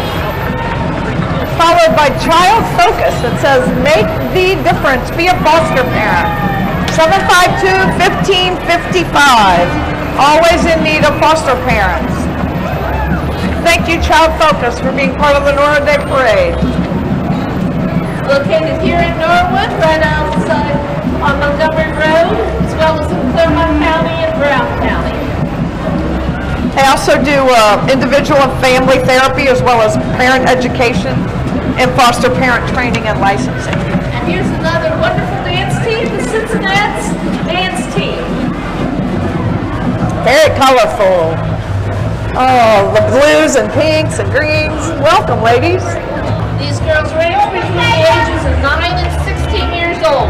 Followed by Child Focus that says, make the difference, be a foster parent. 752-1555, always in need of foster parents. Thank you, Child Focus, for being part of the Norwood Day Parade. Located here in Norwood, right outside on Montgomery Road, as well as in Clermont County and Brown County. They also do individual and family therapy as well as parent education and foster parent training and licensing. And here's another wonderful dance team, the Cincinnati Dance Team. Very colorful. Oh, the blues and pinks and greens. Welcome, ladies. These girls range between the ages of 9 and 16 years old.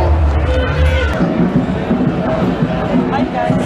Hi, guys.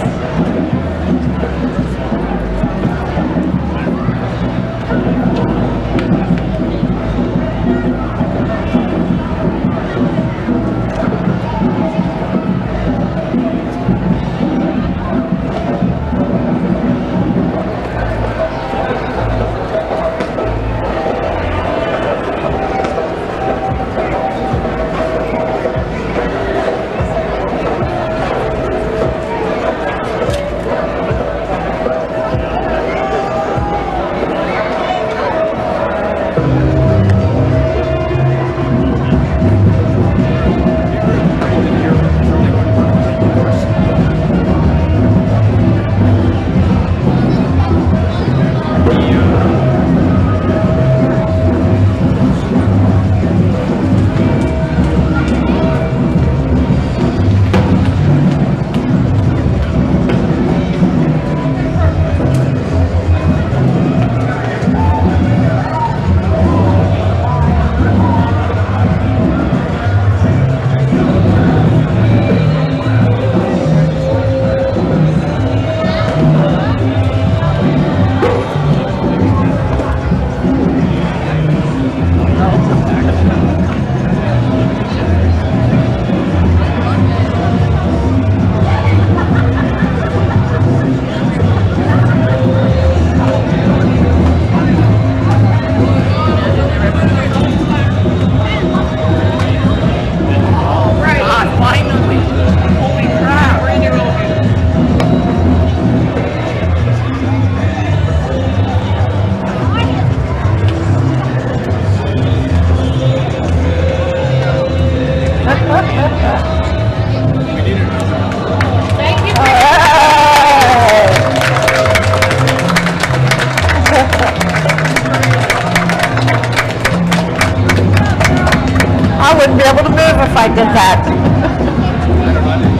Wouldn't be able to move if I did that.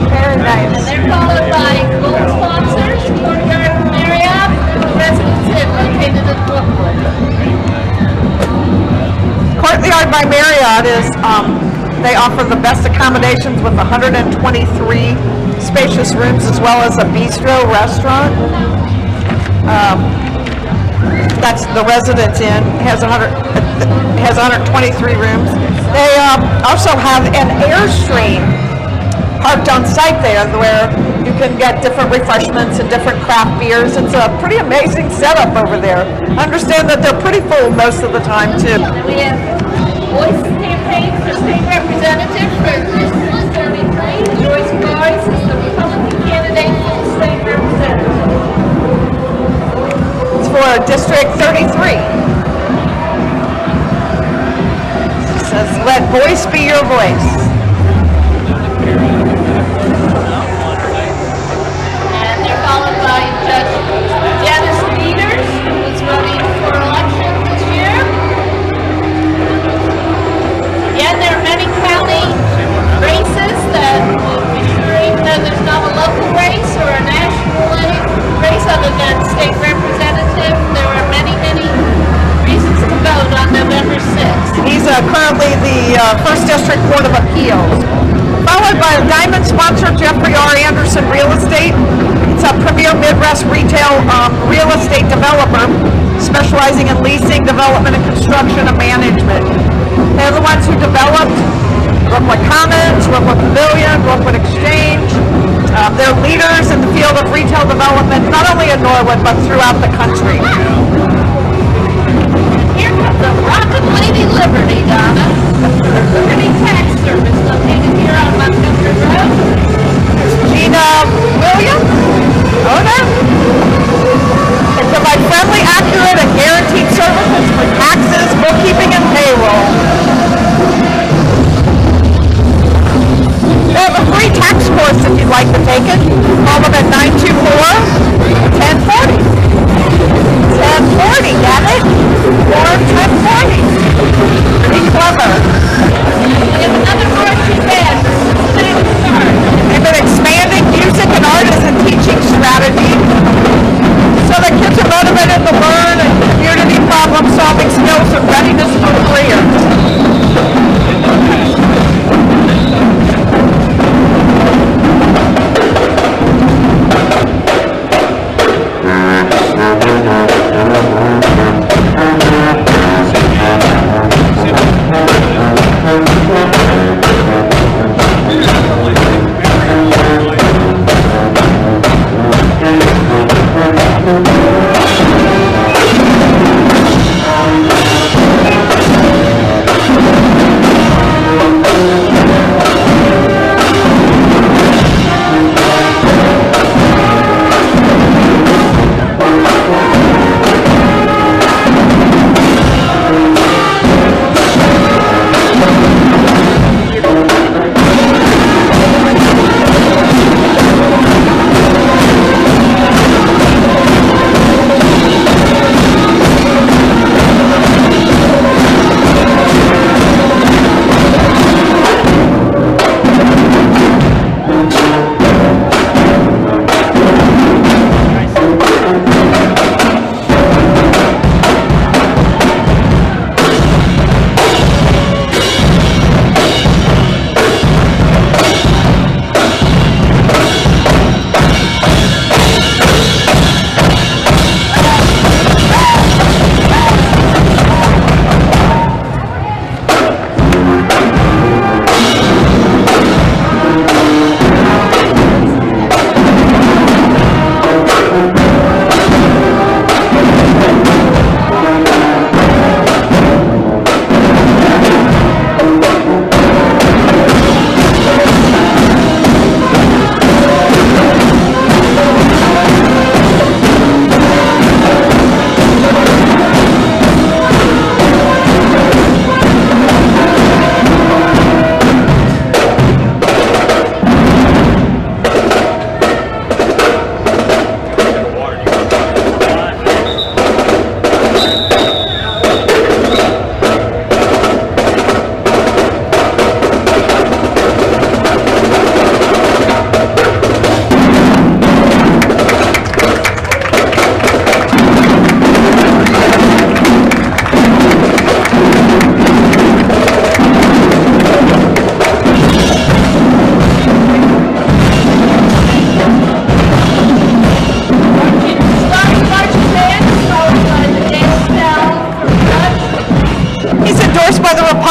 Very nice. And they're followed by gold sponsors, Courtyard Marriott, Residence Inn located in Brookwood. Courtyard by Marriott is, they offer the best accommodations with 123 spacious rooms as well as a bistro restaurant. That's the Residence Inn, has 123 rooms. They also have an Airstream parked on site there where you can get different refreshments and different craft beers. It's a pretty amazing setup over there. I understand that they're pretty full most of the time too. And we have voice campaign for state representative for District 33. Joyce Morris is the Republican candidate for the state representative. It's for District 33. Says, let voice be your voice. And they're followed by Judge Dennis Peters, who is running for election this year. Again, there are many county races that will be sure, even though there's not a local race or a national race other than state representative, there are many, many reasons to vote on November 6th. He's currently the 1st District Court of Appeals. Followed by a Diamond sponsor, Jeffrey R. Anderson Real Estate. It's a premier Midwest retail real estate developer specializing in leasing, development, and construction and management. They're the ones who developed Brookwood Commons, Brookwood Pavilion, Brookwood Exchange. They're leaders in the field of retail development, not only in Norwood, but throughout the country. Here comes the Rockin' Lady Liberty, Donna. Liberty Tax Service located here on Montgomery Road. Gina Williams, owner. They provide friendly, accurate, and guaranteed services for taxes, bookkeeping, and payroll. They have a free tax course if you'd like to take it. Call them at 924-1040. 1040, got it? Or 1040. Pretty clever. We have another Marching Band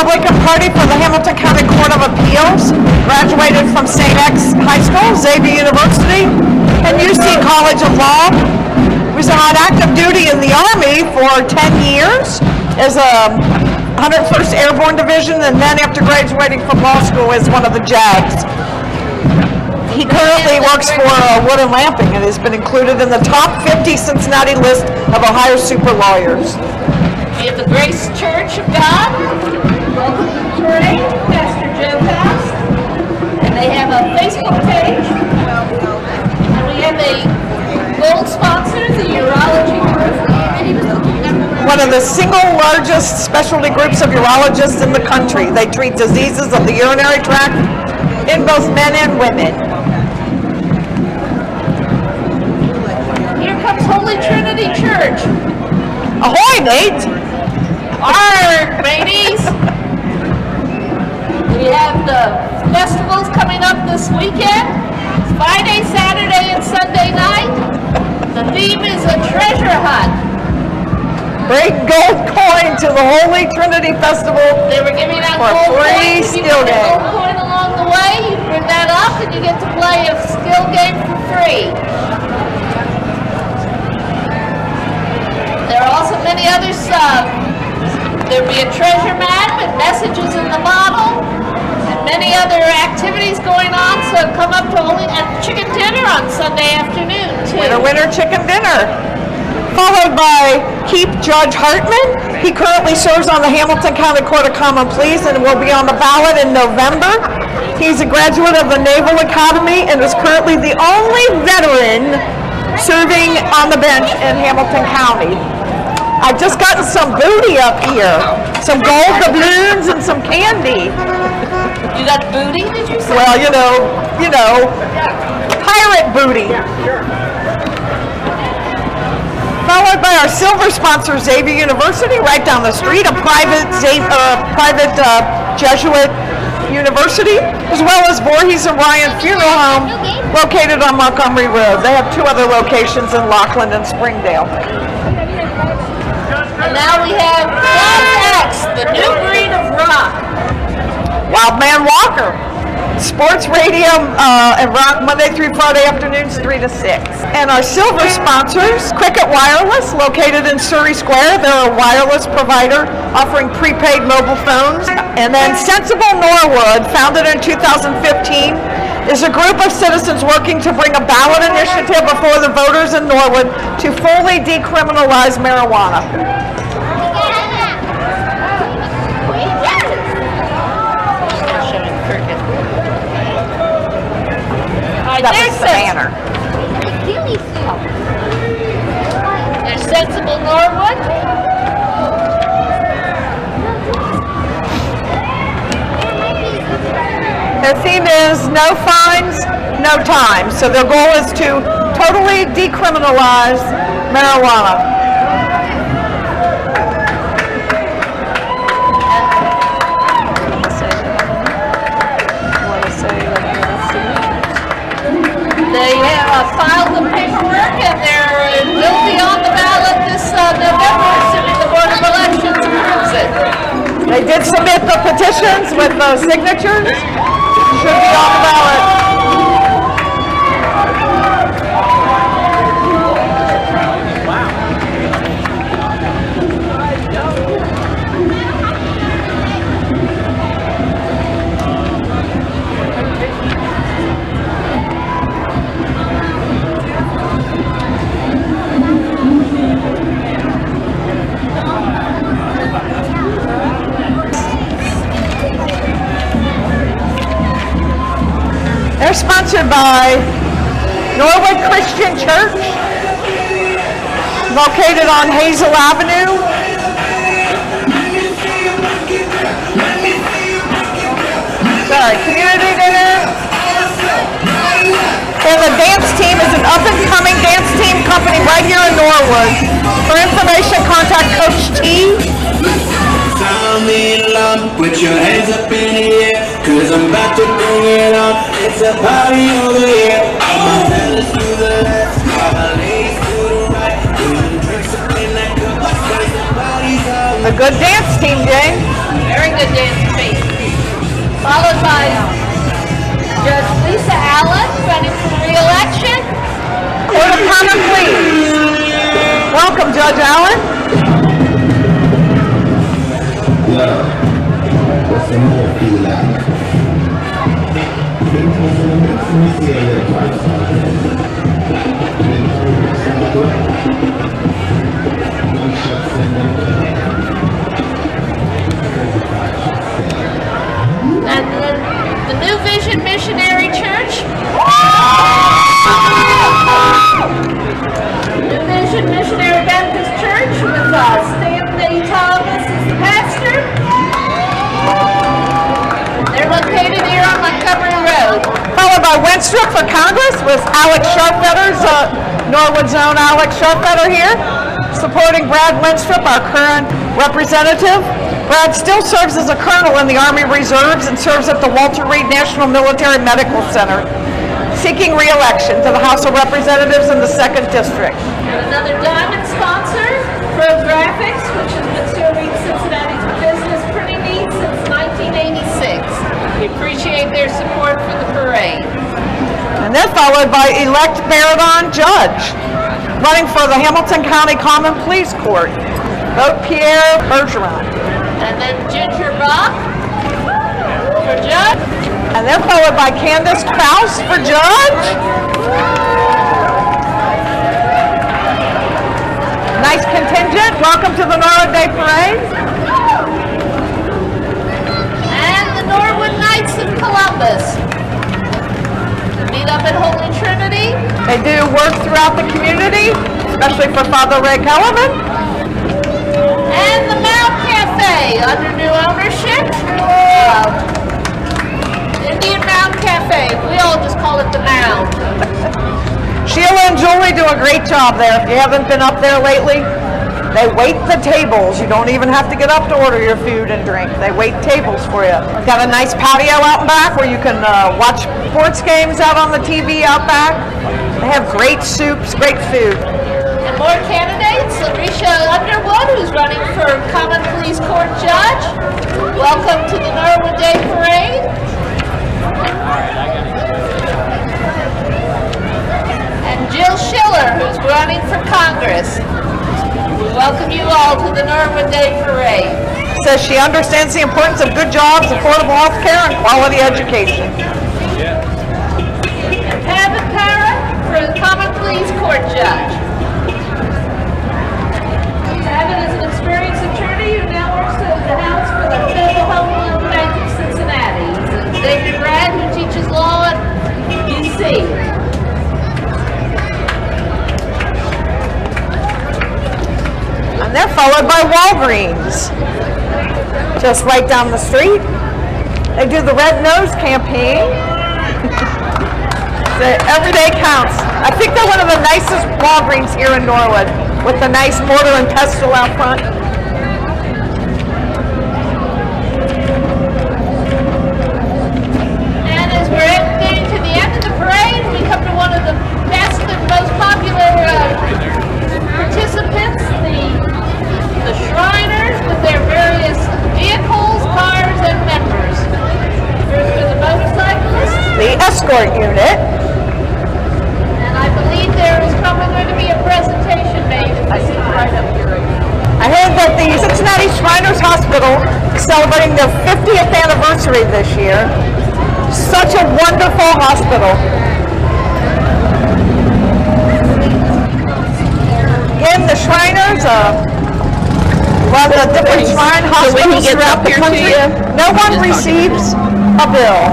Republican Party for the Hamilton County Court of Appeals, graduated from St. X High School, Xavier University, and UC College of Law. Was on active duty in the Army for 10 years as a 101st Airborne Division, and then after graduating from law school as one of the JAGs. He currently works for Wood and Lamping and has been included in the top 50 Cincinnati list of Ohio super lawyers. We have the Grace Church of God. Welcome to the parade, Pastor Joe Pass. And they have a Facebook page. And we have a gold sponsor, the Urology Group. One of the single largest specialty groups of urologists in the country. They treat diseases of the urinary tract in both men and women. Here comes Holy Trinity Church. Ahoy, Nate! Arr, ladies! We have the festivals coming up this weekend. It's Friday, Saturday, and Sunday night. The theme is a treasure hunt. Bring gold coin to the Holy Trinity Festival. They were giving out for gold free coins. If you skill get a game. gold coin along the way, you bring that up and you get to play a skill game for free. There are also many other there'll be a treasure map with messages in the bottle and many other activities going on, so come up to Holy and chicken dinner on Sunday afternoon too. Winner chicken dinner. Followed by Keep Judge Hartman. He currently serves on the Hamilton County Court of Common Pleas and will be on the ballot in November. He's a graduate of the Naval Academy and is currently the only veteran serving on the bench in Hamilton County. I've just gotten some booty up here. Some gold doubloons and some candy. You got booty, did you say? Well, you know, pirate booty. Followed by our silver sponsor, Xavier University, right down the street, a private Jesuit university, as well as Voorhees and Ryan Funeral Home, located on Montgomery Road. They have two other locations in Lockland and Springdale. And now we have Class X, the new breed of rock. Wildman Walker, sports radio and rock Monday through Friday afternoons 3 to 6. And our silver sponsors, Cricket Wireless, located in Surrey Square. They're a wireless provider offering prepaid mobile phones. And then Sensible Norwood, founded in 2015, is a group of citizens working to bring a ballot initiative before the voters in Norwood to fully decriminalize marijuana. That was the banner. There's Sensible Norwood. Their theme is no fines, no time. So their goal is to totally decriminalize marijuana. They have filed the paperwork and they will be on the ballot this November, assuming the Board of Elections approves it. They did submit the petitions with those signatures. Should be on the ballot. They're sponsored by Norwood Christian Church, located on Hazel Avenue. Sorry, community dinner. And the dance team is an up-and-coming dance team company right here in Norwood. For information, contact Coach T. Sound the alarm, put your hands up in the air, cause I'm about to bring it on. It's a party over here. All my fellas to the left, all my ladies to the right. Doing tricks up in that cup, cause the party's on. A good dance team, Jane. Very good dance team. Followed by Judge Lisa Allen, running for re-election. Court of Common Pleas. Welcome, Judge Allen. What's the more feel like? And the New Vision Missionary Church. New Vision Missionary Baptist Church with Stanley Thomas as the pastor. They're located here on Montgomery Road. Followed by Wenstrup for Congress with Alex Sharpfetter's, Norwood's own Alex Sharpfetter here, supporting Brad Wenstrup, our current representative. Brad still serves as a colonel in the Army Reserves and serves at the Walter Reed National Military Medical Center, seeking re-election to the House of Representatives in the 2nd District. And another diamond sponsor, Pro Graphics, which has been serving Cincinnati's business printing needs since 1986. We appreciate their support for the parade. And then followed by elect Baradon Judge, running for the Hamilton County Common Pleas Court. Vote Pierre Bergeron. And then Ginger Bach for judge. And then followed by Candace Krause for judge. Nice contingent. Welcome to the Norwood Day Parade. And the Norwood Knights of Columbus. Meet up at Holy Trinity. They do work throughout the community, especially for Father Ray Kellerman. And the Mound Cafe under new ownership. Indian Mound Cafe. We all just call it the Mound. Sheila and Julie do a great job there. If you haven't been up there lately, they wait the tables. You don't even have to get up to order your food and drink. They wait tables for you. Got a nice patio out and back where you can watch sports games out on the TV out back. They have great soups, great food. And more candidates. Larisha Underwood, who's running for Common Pleas Court Judge. Welcome to the Norwood Day Parade. Jill Schiller, who's running for Congress. We welcome you all to the Norwood Day Parade. Says she understands the importance of good jobs, affordable health care, and quality education. And Pavin Para for the Common Pleas Court Judge. Pavin is an experienced attorney who now works at the House for the Federal Home Loan Bank of Cincinnati. He's an executive grad who teaches law at UC. And they're followed by Walgreens. Just right down the street. They do the Red Nose campaign. Every day counts. I think they're one of the nicest Walgreens here in Norwood, with the nice mortar and pestle out front. And as we're getting to the end of the parade, we come to one of the best and most popular participants, the Shriners, with their various vehicles, cars, and members. First are the motorcyclists. The escort unit. And I believe there is probably going to be a presentation made. I see it right up here. I heard that the Cincinnati Shriners Hospital is celebrating their 50th anniversary this year. Such a wonderful hospital. Again, the Shriners run the different shrine hospitals throughout the country. No one receives a bill.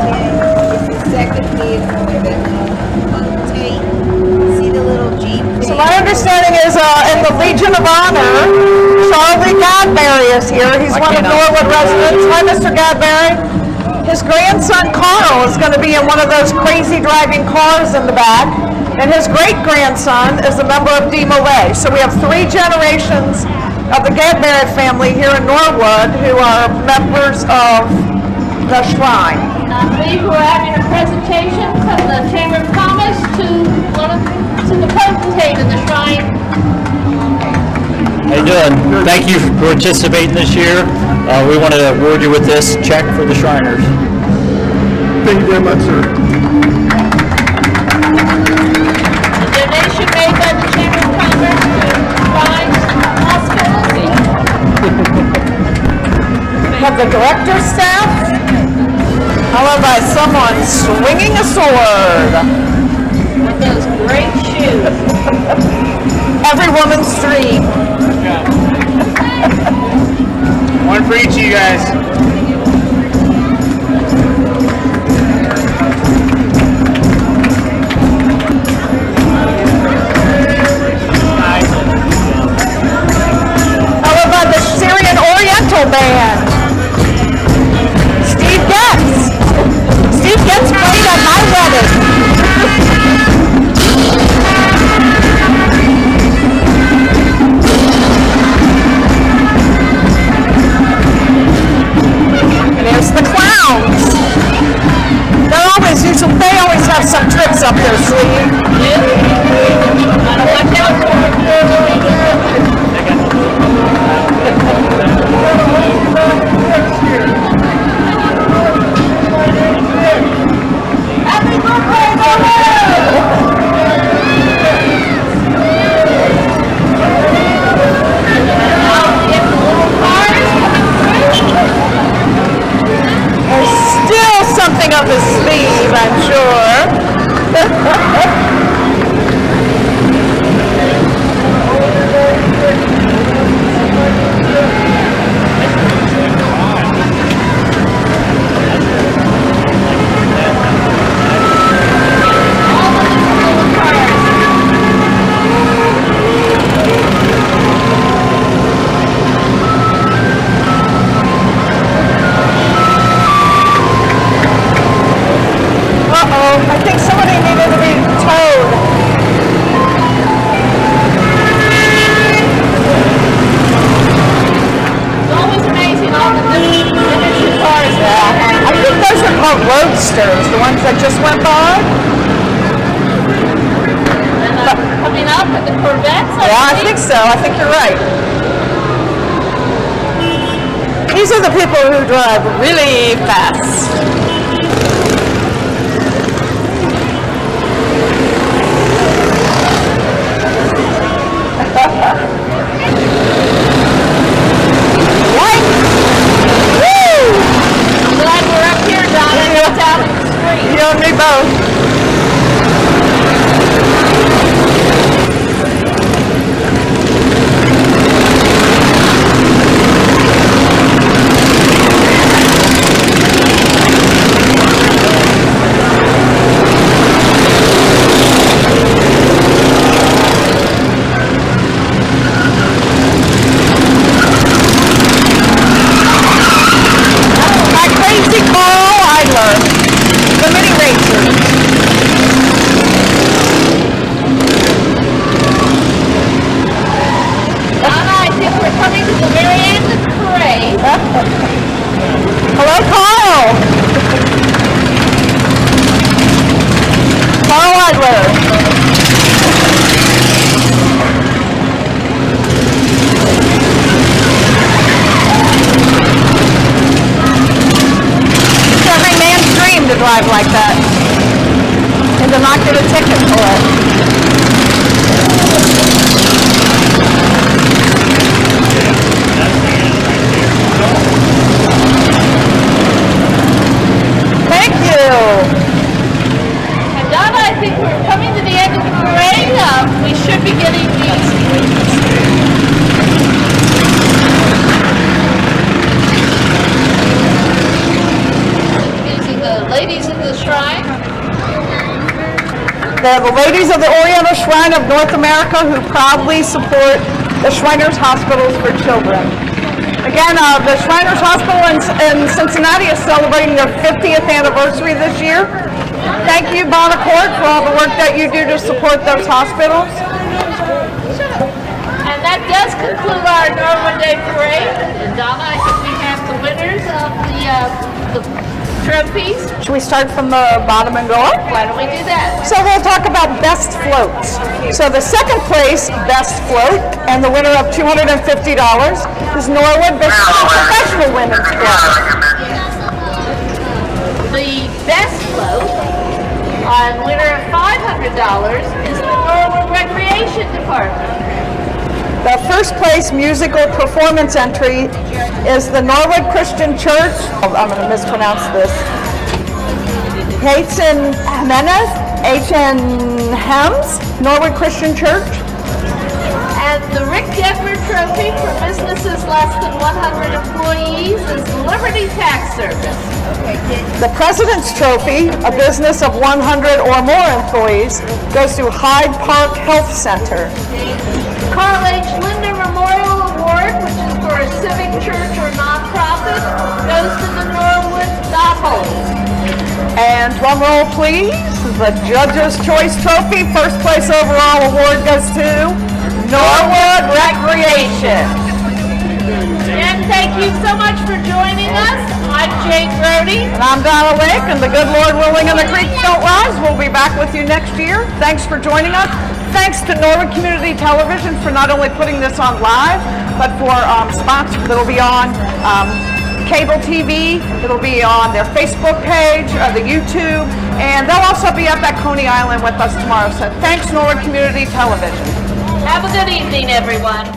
See the little Jeep? So my understanding is in the Legion of Honor, Charlie Gadberry is here. He's one of Norwood residents. Hi, Mr. Gadberry. His grandson Carl is going to be in one of those crazy driving cars in the back. And his great-grandson is a member of DMOA. So we have 3 generations of the Gadberry family here in Norwood who are members of the Shrine. I believe we're having a presentation from the Chamber of Commerce to the potentate of the Shrine. How you doing? Thank you for participating this year. We want to award you with this check for the Shriners. Thank you very much, sir. The donation made by the Chamber of Commerce to Shrine Hospital. We have the director's staff, followed by someone swinging a sword. With those great shoes. Every woman's dream. One for each of you guys. Followed by the Syrian Oriental Band. Steve Getz. Steve Getz played at my wedding. And there's the clowns. They always have some tricks up their sleeve. Watch out for Happy birthday, There's still something up his sleeve, I'm sure. I think somebody needed to be towed. It's always amazing all the different miniature cars. Yeah. I think those are called roadsters, the ones that just went by. And coming up with the Corvettes. Yeah, I think so. I think you're right. These are the people who drive really fast. drive like that and to not get a ticket for it. Thank you. And Donna, I think we're coming to the end of the parade. We should be getting these. These are the ladies in the shrine. They're the ladies of the Oriental Shrine of North America who proudly support the Shriners Hospitals for Children. Again, the Shriners Hospital in Cincinnati is celebrating their 50th anniversary this year. Thank you, Bonaccord, for all the work that you do to support those hospitals. And that does conclude our Norwood Day Parade. And Donna, I think we have the winners of the trophies. Should we start from the bottom and go up? Why don't we do that? So we'll talk about best floats. So the second place best float and the winner of $250 is Norwood Professional Women's Club. The best float, winner of $500, is the Norwood Recreation Department. The first place musical performance entry is the Norwood Christian Church. I'm going to mispronounce this. H.N. Jimenez, H.N. Hems, Norwood Christian Church. And the Rick Detmer Trophy for businesses less than 100 employees is the Liberty Tax Service. The President's Trophy, a business of 100 or more employees, goes to Hyde Park Health Center. Carl H. Linder Memorial Award, which is for a civic church or nonprofit, goes to the Norwood Knotholes. And drum roll please, the Judge's Choice Trophy, first place overall award goes to Norwood Recreation. And thank you so much for joining us. I'm Jane Brody. And I'm Donna Lake, and the good Lord willing and the creek don't rise. We'll be back with you next year. Thanks for joining us. Thanks to Norwood Community Television for not only putting this on live, but for spots that'll be on cable TV. It'll be on their Facebook page, the YouTube, and they'll also be up at Coney Island with us tomorrow. So thanks, Norwood Community Television. Have a good evening, everyone.